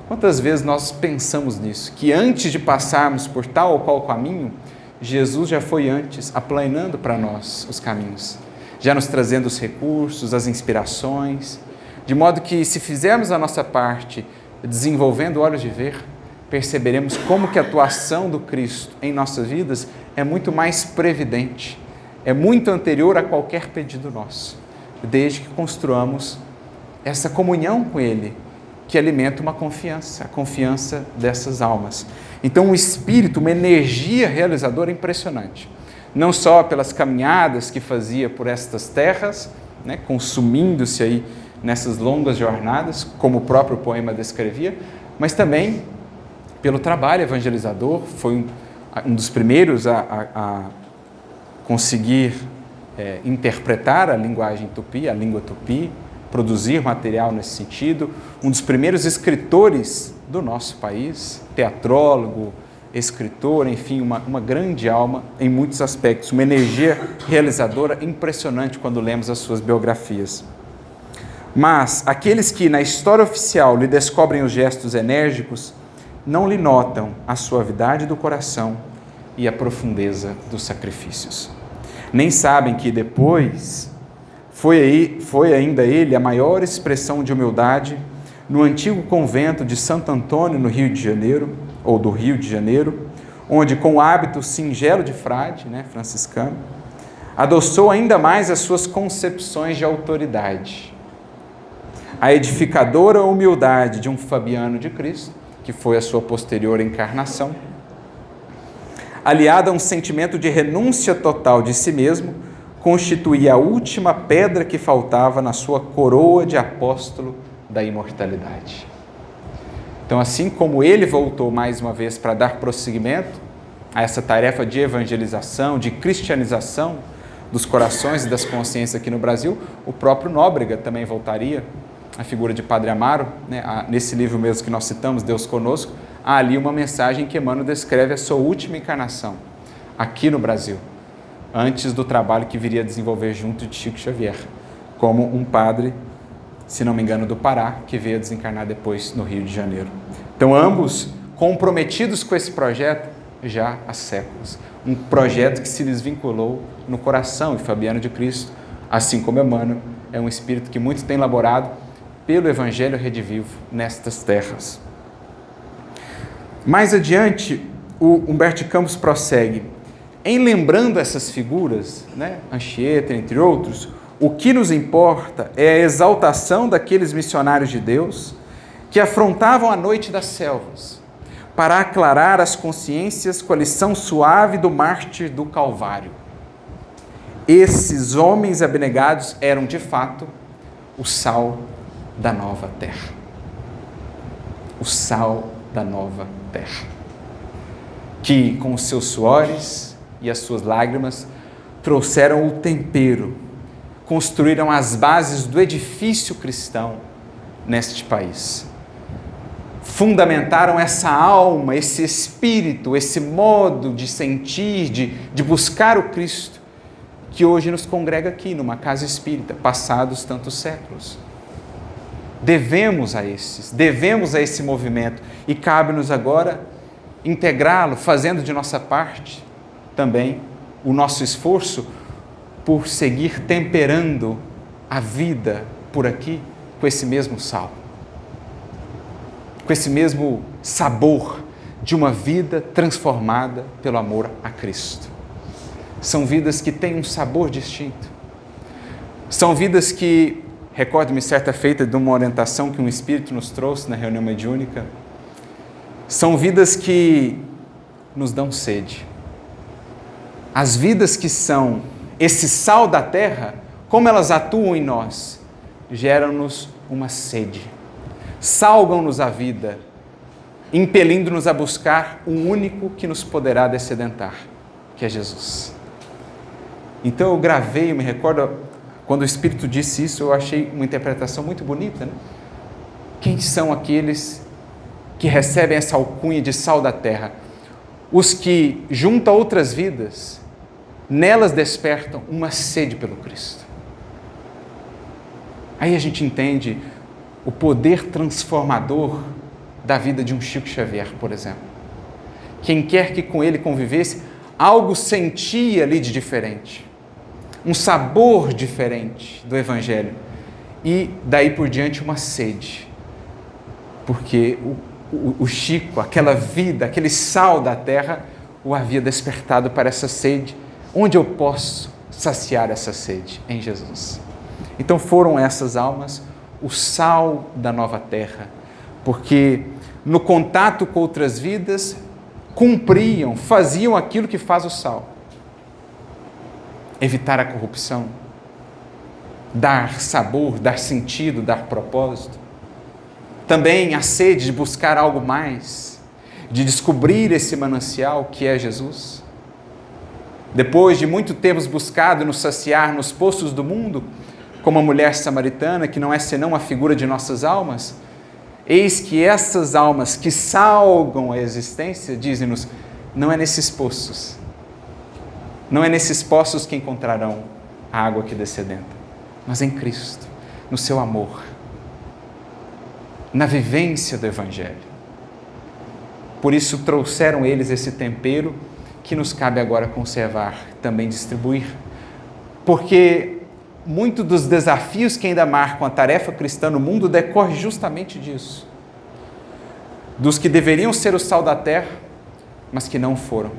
quantas vezes nós pensamos nisso, que antes de passarmos por tal ou qual caminho, Jesus já foi antes, aplanando para nós os caminhos, já nos trazendo os recursos, as inspirações, de modo que, se fizermos a nossa parte, desenvolvendo olhos de ver, perceberemos como que a atuação do Cristo em nossas vidas é muito mais previdente, é muito anterior a qualquer pedido nosso, desde que construamos essa comunhão com Ele, que alimenta uma confiança, a confiança dessas almas. Então, um espírito, uma energia realizadora impressionante, não só pelas caminhadas que fazia por estas terras, né, consumindo-se aí nessas longas jornadas, como o próprio poema descrevia, mas também pelo trabalho evangelizador. Foi um dos primeiros a conseguir interpretar a linguagem tupi, a língua tupi, produzir material nesse sentido, um dos primeiros escritores do nosso país, teatrólogo, escritor, enfim, uma grande alma em muitos aspectos, uma energia realizadora impressionante quando lemos as suas biografias. Mas aqueles que na história oficial lhe descobrem os gestos enérgicos, não lhe notam a suavidade do coração e a profundeza dos sacrifícios. Nem sabem que depois foi ainda ele a maior expressão de humildade no antigo convento de Santo Antônio, no Rio de Janeiro, ou do Rio de Janeiro, onde, com o hábito singelo de frade, né, franciscano, adoçou ainda mais as suas concepções de autoridade. A edificadora humildade de um Fabiano de Cristo, que foi a sua posterior encarnação, aliada a um sentimento de renúncia total de si mesmo, constituía a última pedra que faltava na sua coroa de apóstolo da imortalidade. Então, assim como ele voltou mais uma vez para dar prosseguimento a essa tarefa de evangelização, de cristianização dos corações e das consciências aqui no Brasil, o próprio Nóbrega também voltaria, a figura de Padre Amaro, né? Nesse livro mesmo que nós citamos, Deus Conosco, há ali uma mensagem que Emmanuel descreve a sua última encarnação aqui no Brasil, antes do trabalho que viria a desenvolver junto de Chico Xavier, como um padre, se não me engano, do Pará, que veio a desencarnar depois no Rio de Janeiro. Então, ambos comprometidos com esse projeto já há séculos. Um projeto que se desvinculou no coração, e Fabiano de Cristo, assim como Emmanuel, é um espírito que muito tem elaborado pelo Evangelho redivivo nestas terras. Mais adiante, o Humberto de Campos prossegue. Em lembrando essas figuras, né, Anchieta, entre outros, o que nos importa é a exaltação daqueles missionários de Deus que afrontavam a noite das selvas para aclarar as consciências com a lição suave do mártir do Calvário. Esses homens abnegados eram, de fato, o sal da nova terra. o sal da nova terra, que com os seus suores e as suas lágrimas trouxeram o tempero, construíram as bases do edifício cristão neste país. Fundamentaram essa alma, esse espírito, esse modo de sentir, de buscar o Cristo, que hoje nos congrega aqui numa casa espírita, passados tantos séculos. Devemos a esse movimento, e cabe-nos agora integrá-lo, fazendo de nossa parte também o nosso esforço por seguir temperando a vida por aqui com esse mesmo sal, com esse mesmo sabor de uma vida transformada pelo amor a Cristo. São vidas que têm um sabor distinto. São vidas que, recordo-me certa feita de uma orientação que um espírito nos trouxe na reunião mediúnica, são vidas que nos dão sede. As vidas que são esse sal da terra, como elas atuam em nós, geram-nos uma sede, salgam-nos a vida, impelindo-nos a buscar o único que nos poderá descedentar, que é Jesus. Então eu gravei, eu me recordo, quando o Espírito disse isso, eu achei uma interpretação muito bonita, né? Quem são aqueles que recebem essa alcunha de sal da terra? Os que, junto a outras vidas, nelas despertam uma sede pelo Cristo. Aí a gente entende o poder transformador da vida de um Chico Xavier, por exemplo. Quem quer que com ele convivesse, algo sentia ali de diferente, um sabor diferente do Evangelho, e daí por diante uma sede, porque o Chico, aquela vida, aquele sal da terra, o havia despertado para essa sede. Onde eu posso saciar essa sede? Em Jesus. Então foram essas almas o sal da nova terra, porque no contato com outras vidas, cumpriam, faziam aquilo que faz o sal: evitar a corrupção, dar sabor, dar sentido, dar propósito. Também a sede de buscar algo mais, de descobrir esse manancial que é Jesus. Depois de muito termos buscado nos saciar nos poços do mundo, como a mulher samaritana, que não é senão a figura de nossas almas, eis que essas almas que salgam a existência, dizem-nos, não é nesses poços, não é nesses poços que encontrarão a água que descedenta, mas em Cristo, no seu amor, na vivência do Evangelho. Por isso trouxeram eles esse tempero que nos cabe agora conservar, também distribuir, porque muito dos desafios que ainda marcam a tarefa cristã no mundo decorre justamente disso, dos que deveriam ser o sal da terra, mas que não foram,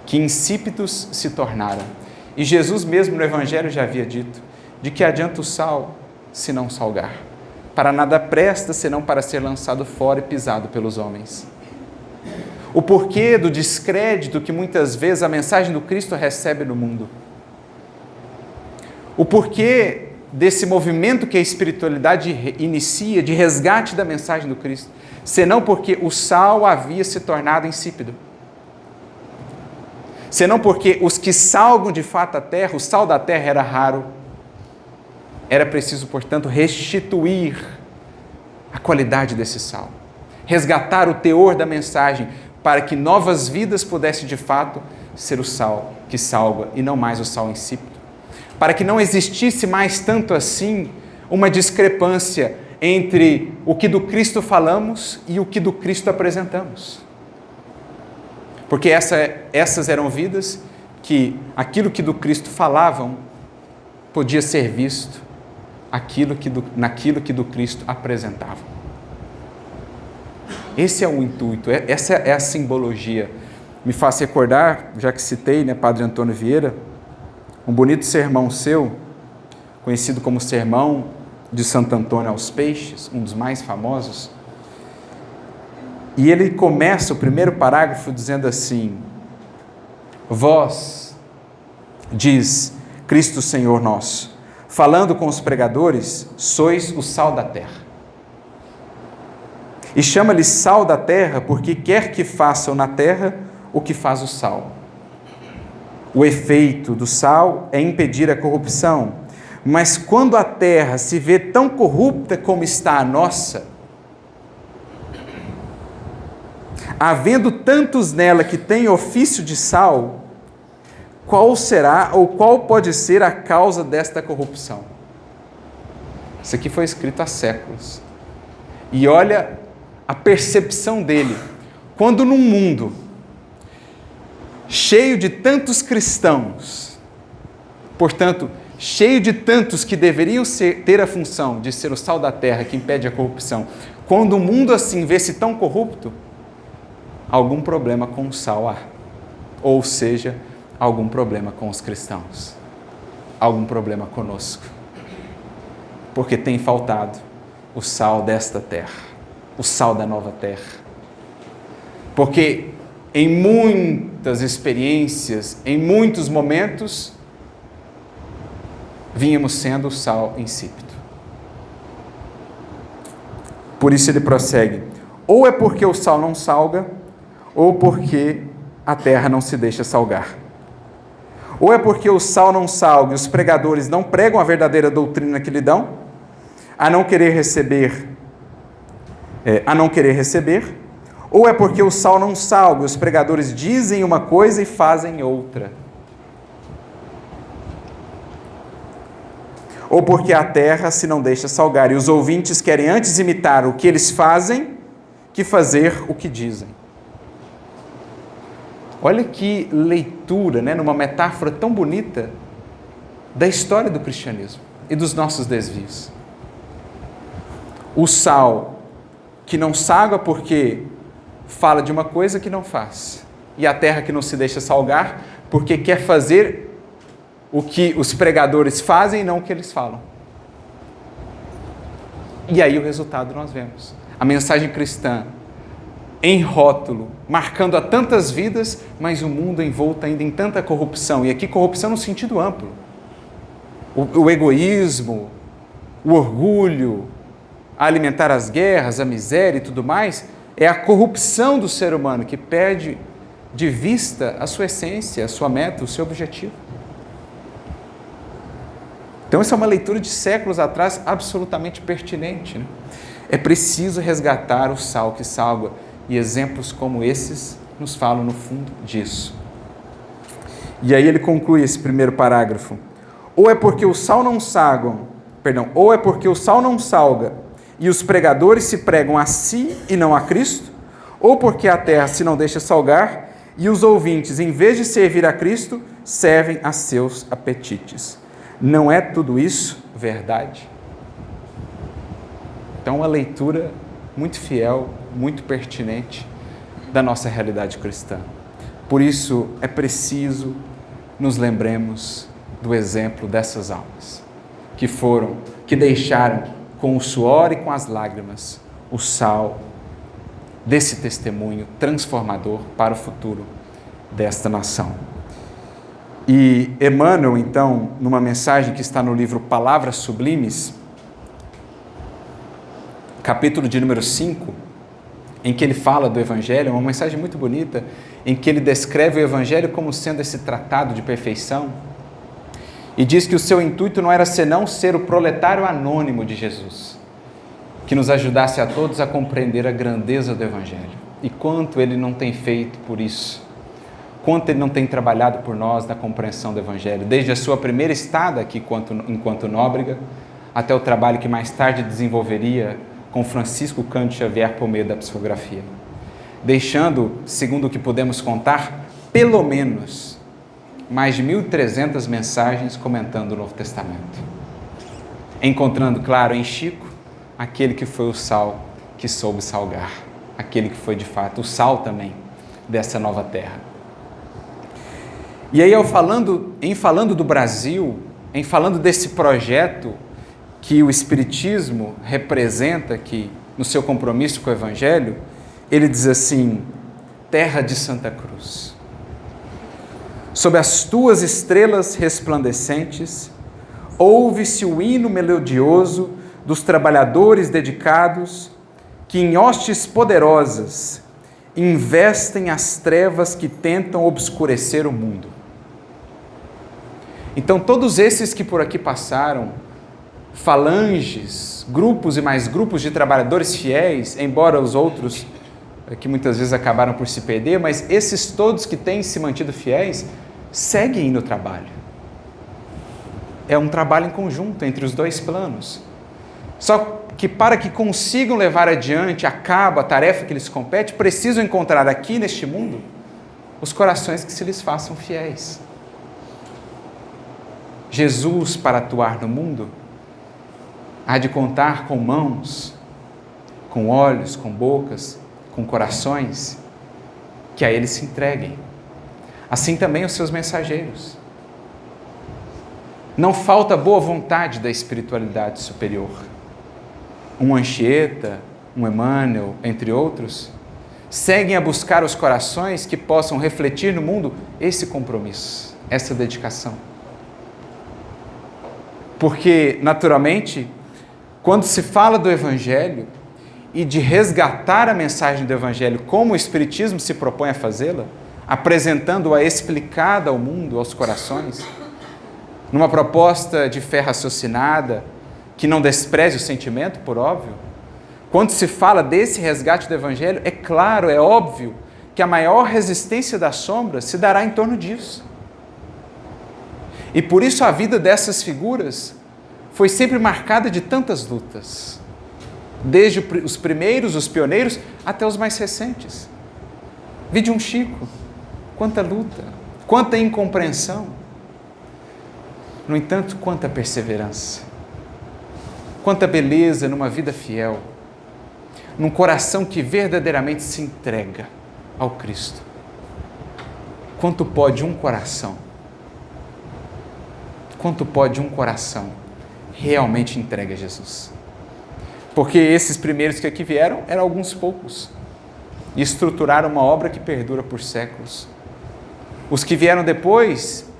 que insípidos se tornaram. E Jesus mesmo no Evangelho já havia dito, de que adianta o sal se não salgar? Para nada presta, senão para ser lançado fora e pisado pelos homens. O porquê do descrédito que muitas vezes a mensagem do Cristo recebe no mundo. O porquê desse movimento que a espiritualidade inicia, de resgate da mensagem do Cristo, senão porque o sal havia se tornado insípido. Senão porque os que salgam de fato a terra, o sal da terra era raro. Era preciso, portanto, restituir a qualidade desse sal, resgatar o teor da mensagem, para que novas vidas pudessem de fato ser o sal que salga e não mais o sal insípido. Para que não existisse mais tanto assim uma discrepância entre o que do Cristo falamos e o que do Cristo apresentamos. Porque essas eram vidas que aquilo que do Cristo falavam podia ser visto naquilo que do Cristo apresentavam. Esse é o intuito, essa é a simbologia. Me faz recordar, já que citei, Padre Antônio Vieira, um bonito sermão seu, conhecido como Sermão de Santo Antônio aos Peixes, um dos mais famosos. E ele começa o primeiro parágrafo dizendo assim: vós, diz Cristo Senhor nosso, falando com os pregadores, sois o sal da terra. E chama-lhe sal da terra, porque quer que façam na terra o que faz o sal. O efeito do sal é impedir a corrupção, mas quando a terra se vê tão corrupta como está a nossa, havendo tantos nela que têm ofício de sal, qual será ou qual pode ser a causa desta corrupção? Isso aqui foi escrito há séculos. E olha a percepção dele. Quando num mundo cheio de tantos cristãos, portanto, cheio de tantos que deveriam ter a função de ser o sal da terra que impede a corrupção, quando o mundo assim vê-se tão corrupto, algum problema com o sal há. Ou seja, algum problema com os cristãos. Algum problema conosco. Porque tem faltado o sal desta terra, o sal da nova terra. Porque em muitas experiências, em muitos momentos, vínhamos sendo o sal insípido. Por isso ele prossegue: ou é porque o sal não salga, ou porque a terra não se deixa salgar. Ou é porque o sal não salga e os pregadores não pregam a verdadeira doutrina que lhe dão, a não querer receber, ou é porque o sal não salga e os pregadores dizem uma coisa e fazem outra. Ou porque a terra se não deixa salgar e os ouvintes querem antes imitar o que eles fazem que fazer o que dizem. Olha que leitura, numa metáfora tão bonita da história do cristianismo e dos nossos desvios. O sal que não salga porque fala de uma coisa que não faz. E a terra que não se deixa salgar porque quer fazer o que os pregadores fazem e não o que eles falam. E aí o resultado nós vemos. A mensagem cristã em rótulo, marcando a tantas vidas, mas o mundo envolto ainda em tanta corrupção. E aqui corrupção no sentido amplo. O egoísmo, o orgulho, a alimentar as guerras, a miséria e tudo mais, é a corrupção do ser humano que perde de vista a sua essência, a sua meta, o seu objetivo. Então essa é uma leitura de séculos atrás absolutamente pertinente. É preciso resgatar o sal que salga. E exemplos como esses nos falam no fundo disso. E aí ele conclui esse primeiro parágrafo. Ou é porque o sal não salga e os pregadores se pregam a si e não a Cristo, ou porque a terra se não deixa salgar e os ouvintes, em vez de servir a Cristo, servem a seus apetites. Não é tudo isso verdade? Então, uma leitura muito fiel, muito pertinente da nossa realidade cristã. Por isso, é preciso nos lembremos do exemplo dessas almas, que deixaram com o suor e com as lágrimas o sal desse testemunho transformador para o futuro desta nação. E Emmanuel, então, numa mensagem que está no livro Palavras Sublimes, capítulo de número 5, em que ele fala do Evangelho, é uma mensagem muito bonita, em que ele descreve o Evangelho como sendo esse tratado de perfeição, e diz que o seu intuito não era senão ser o proletário anônimo de Jesus, que nos ajudasse a todos a compreender a grandeza do Evangelho, e quanto ele não tem feito por isso, quanto ele não tem trabalhado por nós na compreensão do Evangelho, desde a sua primeira estada aqui enquanto Nóbrega, até o trabalho que mais tarde desenvolveria com Francisco Cândido Xavier por meio da psicografia, deixando, segundo o que podemos contar, pelo menos mais de 1.300 mensagens comentando o Novo Testamento, encontrando, claro, em Chico, aquele que foi o sal que soube salgar, aquele que foi de fato o sal também dessa nova terra. E aí, em falando do Brasil, em falando desse projeto que o Espiritismo representa aqui no seu compromisso com o Evangelho, ele diz assim: terra de Santa Cruz, sob as tuas estrelas resplandecentes, ouve-se o hino melodioso dos trabalhadores dedicados que em hostes poderosas investem as trevas que tentam obscurecer o mundo. Então, todos esses que por aqui passaram, falanges, grupos e mais grupos de trabalhadores fiéis, embora os outros que muitas vezes acabaram por se perder, mas esses todos que têm se mantido fiéis, seguem no trabalho. É um trabalho em conjunto entre os dois planos. Só que para que consigam levar adiante a cabo a tarefa que lhes compete, precisam encontrar aqui neste mundo os corações que se lhes façam fiéis. Jesus, para atuar no mundo, há de contar com mãos, com olhos, com bocas, com corações, que a Ele se entreguem. Assim também os seus mensageiros. Não falta boa vontade da espiritualidade superior. Um Anchieta, um Emmanuel, entre outros, seguem a buscar os corações que possam refletir no mundo esse compromisso, essa dedicação. Porque, naturalmente, quando se fala do Evangelho e de resgatar a mensagem do Evangelho como o Espiritismo se propõe a fazê-la, apresentando-a explicada ao mundo, aos corações, numa proposta de fé raciocinada, que não despreze o sentimento, por óbvio, quando se fala desse resgate do Evangelho, é claro, é óbvio, que a maior resistência das sombras se dará em torno disso. E por isso a vida dessas figuras foi sempre marcada de tantas lutas, desde os primeiros, os pioneiros, até os mais recentes. Vide um Chico, quanta luta, quanta incompreensão. No entanto, quanta perseverança, quanta beleza numa vida fiel, num coração que verdadeiramente se entrega ao Cristo. Quanto pode um coração realmente entregue a Jesus? Porque esses primeiros que aqui vieram eram alguns poucos e estruturaram uma obra que perdura por séculos. Os que vieram depois,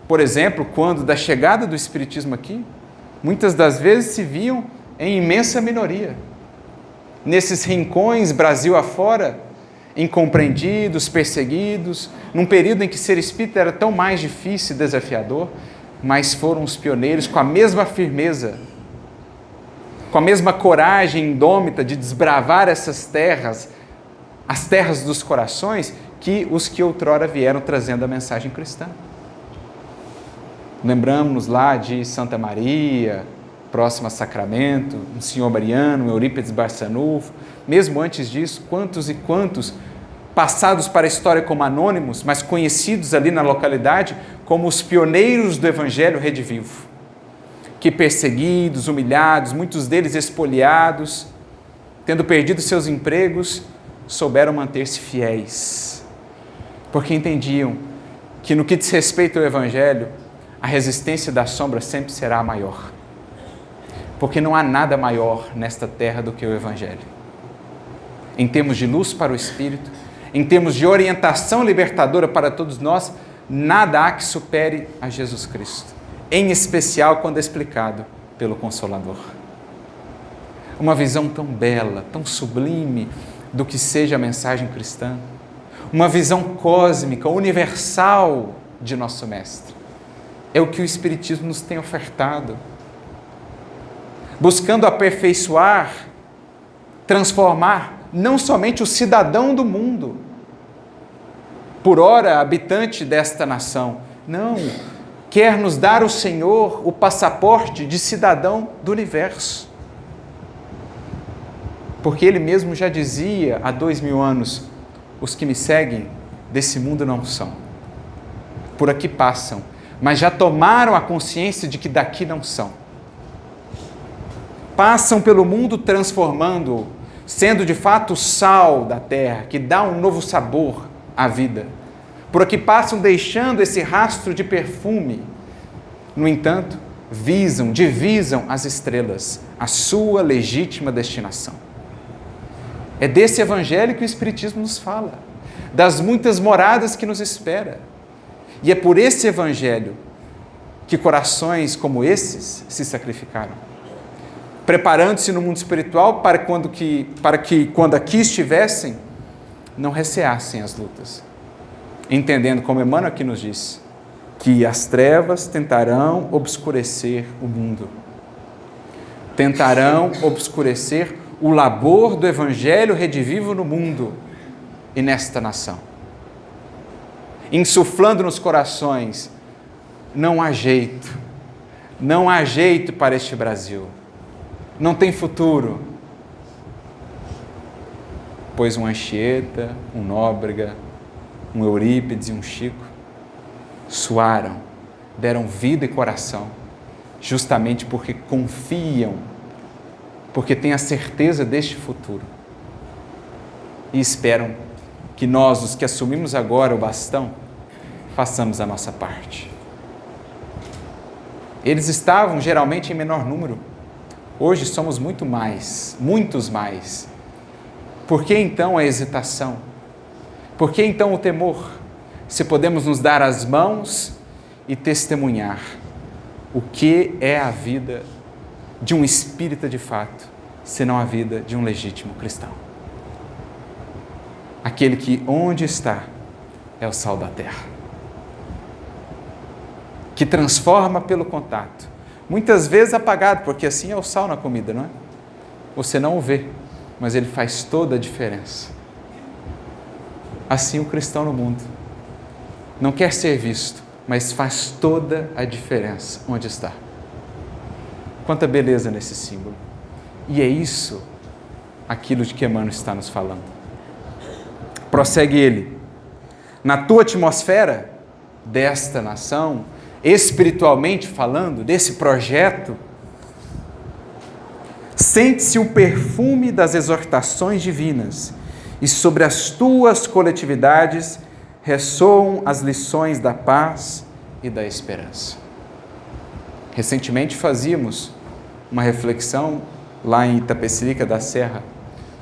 por exemplo, quando da chegada do Espiritismo aqui, muitas das vezes se viam em imensa minoria. Nesses rincões, Brasil afora, incompreendidos, perseguidos, num período em que ser espírita era tão mais difícil e desafiador, mas foram os pioneiros com a mesma firmeza, com a mesma coragem indômita de desbravar essas terras, as terras dos corações, que os que outrora vieram trazendo a mensagem cristã. Lembramos lá de Santa Maria, próxima a Sacramento, um senhor Mariano, um Eurípides Barçanufo, mesmo antes disso, quantos e quantos passados para a história como anônimos, mas conhecidos ali na localidade como os pioneiros do Evangelho redivivo, que perseguidos, humilhados, muitos deles expoliados, tendo perdido seus empregos, souberam manter-se fiéis, porque entendiam que no que diz respeito ao Evangelho, a resistência da sombra sempre será a maior, porque não há nada maior nesta terra do que o Evangelho. Em termos de luz para o Espírito, em termos de orientação libertadora para todos nós, nada há que supere a Jesus Cristo, em especial quando explicado pelo Consolador. Uma visão tão bela, tão sublime do que seja a mensagem cristã, uma visão cósmica, universal de nosso Mestre. É o que o Espiritismo nos tem ofertado, buscando aperfeiçoar, transformar não somente o cidadão do mundo, por ora habitante desta nação, não, quer nos dar o Senhor o passaporte de cidadão do universo. Porque Ele mesmo já dizia há 2000 anos, os que me seguem desse mundo não são, por aqui passam, mas já tomaram a consciência de que daqui não são. Passam pelo mundo transformando-o, sendo de fato o sal da terra, que dá um novo sabor à vida. Por aqui passam deixando esse rastro de perfume. No entanto, divisam as estrelas, a sua legítima destinação. É desse Evangelho que o Espiritismo nos fala, das muitas moradas que nos espera. E é por esse Evangelho que corações como esses se sacrificaram. preparando-se no mundo espiritual para que quando aqui estivessem, não receassem as lutas. Entendendo, como Emmanuel aqui nos diz, que as trevas tentarão obscurecer o mundo. Tentarão obscurecer o labor do Evangelho redivivo no mundo e nesta nação. Insuflando nos corações, não há jeito para este Brasil. Não tem futuro. Pois um Anchieta, um Nóbrega, um Eurípides e um Chico suaram, deram vida e coração, justamente porque confiam, porque têm a certeza deste futuro e esperam que nós, os que assumimos agora o bastão, façamos a nossa parte. Eles estavam geralmente em menor número, hoje somos muitos mais. Por que então a hesitação? Por que então o temor? Se podemos nos dar as mãos e testemunhar o que é a vida de um espírita de fato, senão a vida de um legítimo cristão. Aquele que onde está é o sal da terra, que transforma pelo contato, muitas vezes apagado, porque assim é o sal na comida, não é? Você não o vê, mas ele faz toda a diferença. Assim o cristão no mundo não quer ser visto, mas faz toda a diferença onde está. Quanta beleza nesse símbolo. E é isso aquilo de que Emmanuel está nos falando. Prossegue ele. Na tua atmosfera desta nação, espiritualmente falando, desse projeto, sente-se o perfume das exortações divinas e sobre as tuas coletividades ressoam as lições da paz e da esperança. Recentemente fazíamos uma reflexão lá em Itapecerica da Serra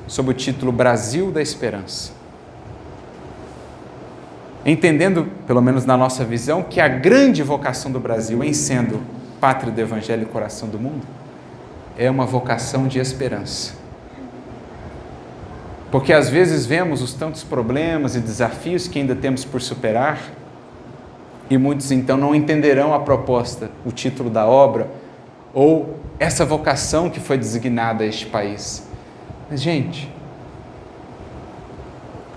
sob o título Brasil da Esperança. Entendendo, pelo menos na nossa visão, que a grande vocação do Brasil, em sendo pátria do Evangelho e coração do mundo, é uma vocação de esperança. Porque às vezes vemos os tantos problemas e desafios que ainda temos por superar, e muitos então não entenderão a proposta, o título da obra, ou essa vocação que foi designada a este país. Mas, gente,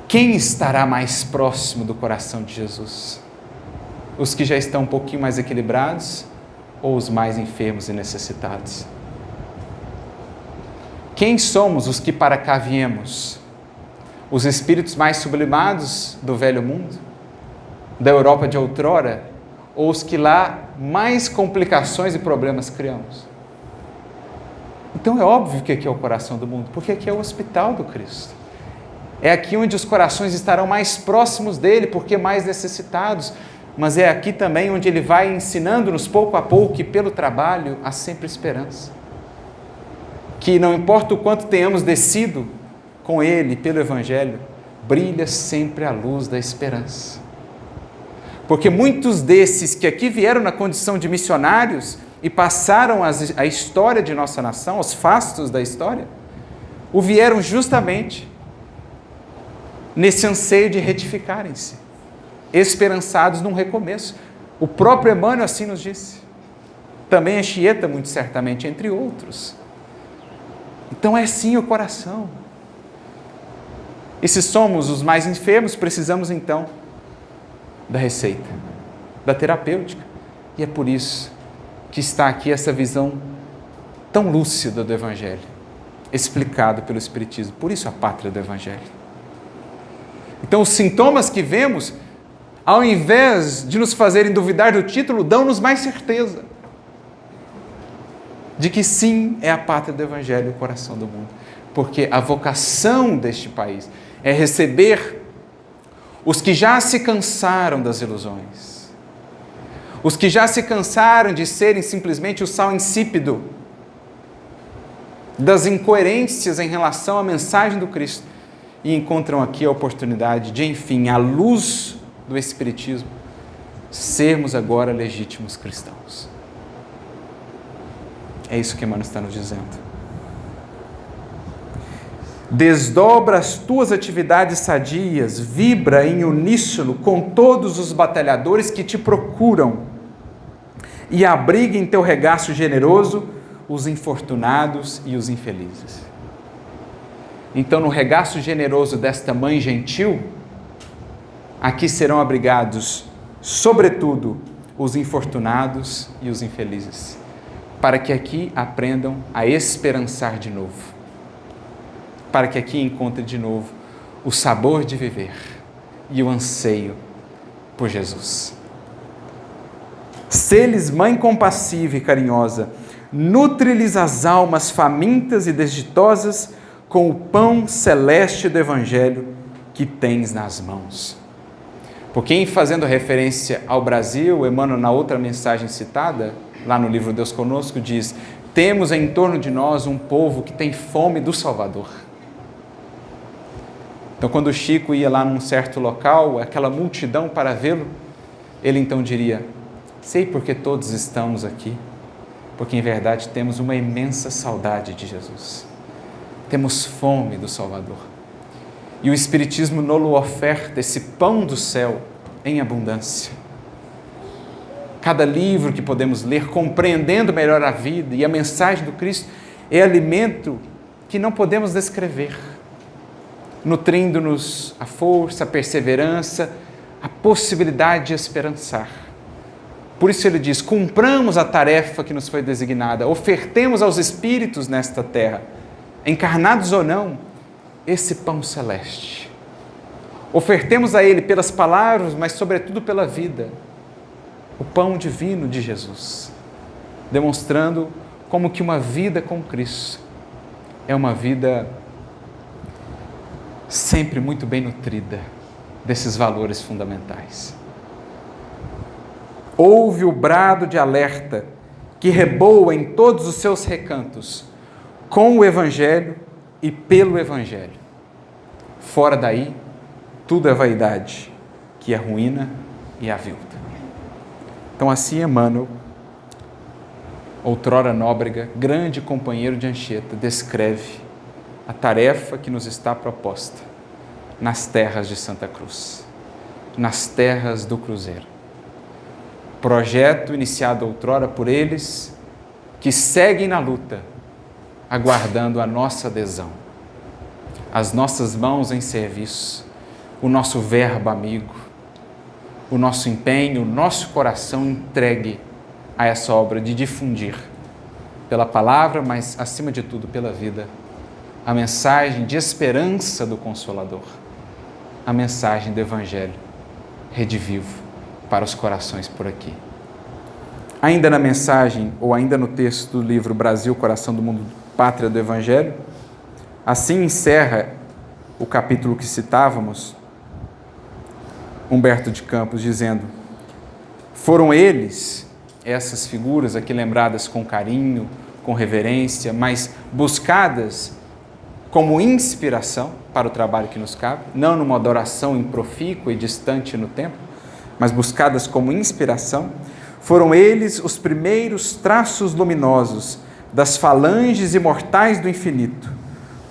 quem estará mais próximo do coração de Jesus? Os que já estão um pouquinho mais equilibrados ou os mais enfermos e necessitados? Quem somos os que para cá viemos? Os espíritos mais sublimados do velho mundo? Da Europa de outrora? Ou os que lá mais complicações e problemas criamos? Então é óbvio que aqui é o coração do mundo, porque aqui é o hospital do Cristo. É aqui onde os corações estarão mais próximos dele, porque mais necessitados. Mas é aqui também onde ele vai ensinando-nos pouco a pouco que pelo trabalho há sempre esperança. Que não importa o quanto tenhamos descido com ele pelo Evangelho, brilha sempre a luz da esperança. Porque muitos desses que aqui vieram na condição de missionários e passaram a história de nossa nação, os fastos da história, o vieram justamente nesse anseio de retificarem-se, esperançados num recomeço. O próprio Emmanuel assim nos disse. Também Anchieta, muito certamente, entre outros. Então é sim o coração. E se somos os mais enfermos, precisamos então da receita, da terapêutica. E é por isso que está aqui essa visão tão lúcida do Evangelho, explicado pelo Espiritismo. Por isso a pátria do Evangelho. Então os sintomas que vemos, ao invés de nos fazerem duvidar do título, dão-nos mais certeza de que sim, é a pátria do Evangelho e o coração do mundo. Porque a vocação deste país é receber os que já se cansaram das ilusões, os que já se cansaram de serem simplesmente o sal insípido, das incoerências em relação à mensagem do Cristo, e encontram aqui a oportunidade de, enfim, à luz do Espiritismo, sermos agora legítimos cristãos. É isso que Emmanuel está nos dizendo. Desdobra as tuas atividades sadias, vibra em uníssono com todos os batalhadores que te procuram e abriga em teu regaço generoso os infortunados e os infelizes. Então, no regaço generoso desta mãe gentil, aqui serão abrigados, sobretudo, os infortunados e os infelizes, para que aqui aprendam a esperançar de novo, para que aqui encontrem de novo o sabor de viver e o anseio por Jesus. Sê-lhes mãe compassiva e carinhosa, nutre-lhes as almas famintas e desditosas com o pão celeste do Evangelho que tens nas mãos. Porque, em fazendo referência ao Brasil, Emmanuel, na outra mensagem citada, lá no livro Deus Conosco, diz: temos em torno de nós um povo que tem fome do Salvador. Então, quando o Chico ia lá num certo local, aquela multidão para vê-lo, ele então diria: sei porque todos estamos aqui, porque em verdade temos uma imensa saudade de Jesus. Temos fome do Salvador. E o Espiritismo nos oferta esse pão do céu em abundância. Cada livro que podemos ler, compreendendo melhor a vida e a mensagem do Cristo, é alimento que não podemos descrever, nutrindo-nos a força, a perseverança, a possibilidade de esperançar. Por isso ele diz: cumpramos a tarefa que nos foi designada, ofertemos aos espíritos nesta terra, encarnados ou não, esse pão celeste. Ofertemos a ele pelas palavras, mas sobretudo pela vida, o pão divino de Jesus, demonstrando como que uma vida com Cristo é uma vida sempre muito bem nutrida desses valores fundamentais. Ouve o brado de alerta que reboa em todos os seus recantos, com o Evangelho e pelo Evangelho. Fora daí, tudo é vaidade, que é ruína e avilta. Então, assim Emmanuel, outrora Nóbrega, grande companheiro de Anchieta, descreve a tarefa que nos está proposta nas terras de Santa Cruz, nas terras do Cruzeiro. Projeto iniciado outrora por eles, que seguem na luta, aguardando a nossa adesão, as nossas mãos em serviço, o nosso verbo amigo, o nosso empenho, o nosso coração entregue a essa obra de difundir, pela palavra, mas acima de tudo pela vida, a mensagem de esperança do Consolador, a mensagem do Evangelho redivivo para os corações por aqui. Ainda na mensagem, ou ainda no texto do livro Brasil, Coração do Mundo, Pátria do Evangelho, assim encerra o capítulo que citávamos, Humberto de Campos, dizendo: foram eles, essas figuras aqui lembradas com carinho, com reverência, mas buscadas como inspiração para o trabalho que nos cabe, não numa adoração improfícua e distante no tempo, mas buscadas como inspiração. Foram eles os primeiros traços luminosos das falanges imortais do infinito,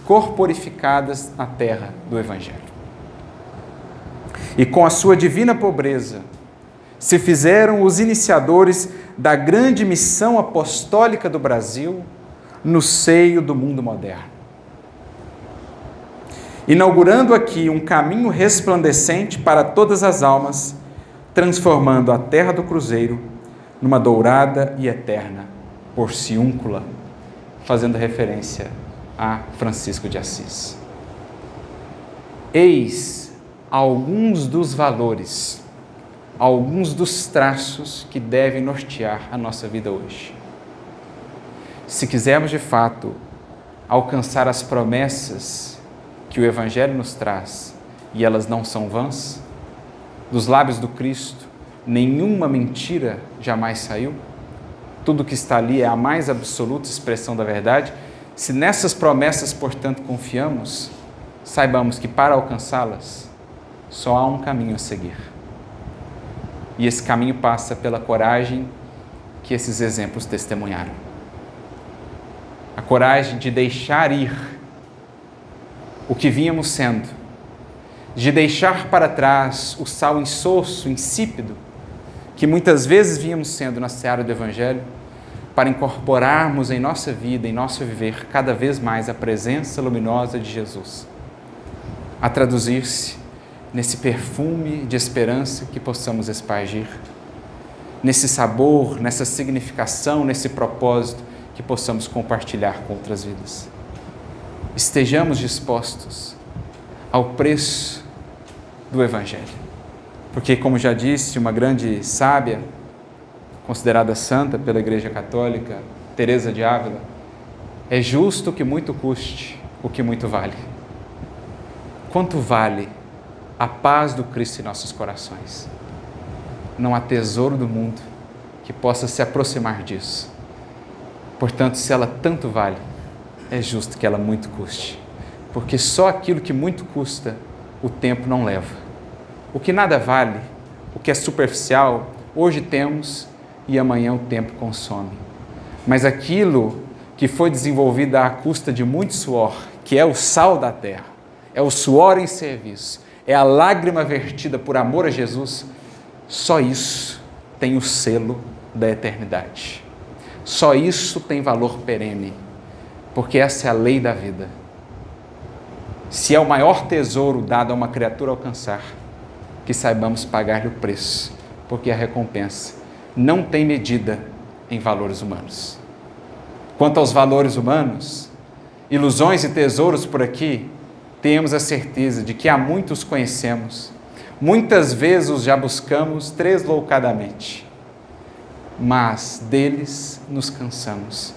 corporificadas na terra do Evangelho. E com a sua divina pobreza, se fizeram os iniciadores da grande missão apostólica do Brasil no seio do mundo moderno, inaugurando aqui um caminho resplandecente para todas as almas, transformando a terra do Cruzeiro numa dourada e eterna porciúncula, fazendo referência a Francisco de Assis. Eis alguns dos valores, alguns dos traços que devem nortear a nossa vida hoje. Se quisermos de fato alcançar as promessas que o Evangelho nos traz, e elas não são vãs, dos lábios do Cristo nenhuma mentira jamais saiu, tudo que está ali é a mais absoluta expressão da verdade. Se nessas promessas, portanto, confiamos, saibamos que para alcançá-las só há um caminho a seguir. E esse caminho passa pela coragem que esses exemplos testemunharam. A coragem de deixar ir o que vínhamos sendo, de deixar para trás o sal insosso, insípido, que muitas vezes vínhamos sendo na seara do Evangelho, para incorporarmos em nossa vida, em nosso viver, cada vez mais a presença luminosa de Jesus, a traduzir-se nesse perfume de esperança que possamos espargir, nesse sabor, nessa significação, nesse propósito que possamos compartilhar com outras vidas. Estejamos dispostos ao preço do Evangelho. Porque, como já disse uma grande sábia, considerada santa pela Igreja Católica, Teresa de Ávila, é justo que muito custe o que muito vale. Quanto vale a paz do Cristo em nossos corações? Não há tesouro do mundo que possa se aproximar disso. Portanto, se ela tanto vale, é justo que ela muito custe. Porque só aquilo que muito custa, o tempo não leva. O que nada vale, o que é superficial, hoje temos e amanhã o tempo consome. Mas aquilo que foi desenvolvido à custa de muito suor, que é o sal da terra, é o suor em serviço, é a lágrima vertida por amor a Jesus, só isso tem o selo da eternidade. Só isso tem valor perene, porque essa é a lei da vida. Se é o maior tesouro dado a uma criatura alcançar, que saibamos pagar-lhe o preço, porque a recompensa não tem medida em valores humanos. Quanto aos valores humanos, ilusões e tesouros por aqui, temos a certeza de que há muitos conhecemos, muitas vezes os já buscamos tresloucadamente, mas deles nos cansamos.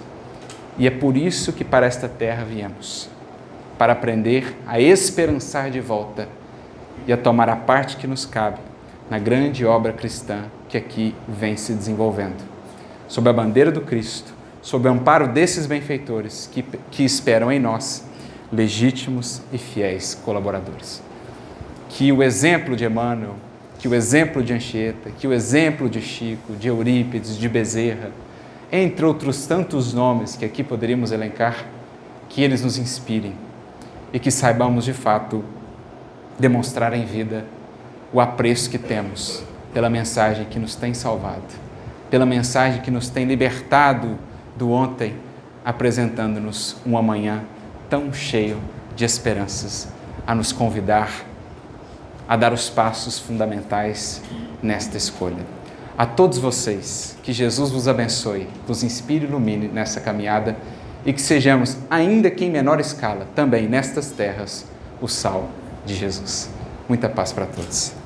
E é por isso que para esta terra viemos, para aprender a esperançar de volta e a tomar a parte que nos cabe na grande obra cristã que aqui vem se desenvolvendo. Sob a bandeira do Cristo, sob o amparo desses benfeitores que esperam em nós, legítimos e fiéis colaboradores. Que o exemplo de Emmanuel, que o exemplo de Anchieta, que o exemplo de Chico, de Eurípides, de Bezerra, entre outros tantos nomes que aqui poderíamos elencar, que eles nos inspirem e que saibamos de fato demonstrar em vida o apreço que temos pela mensagem que nos tem salvado, pela mensagem que nos tem libertado do ontem, apresentando-nos um amanhã tão cheio de esperanças, a nos convidar a dar os passos fundamentais nesta escolha. A todos vocês, que Jesus vos abençoe, vos inspire e ilumine nessa caminhada e que sejamos, ainda que em menor escala, também nestas terras, o sal de Jesus. Muita paz para todos.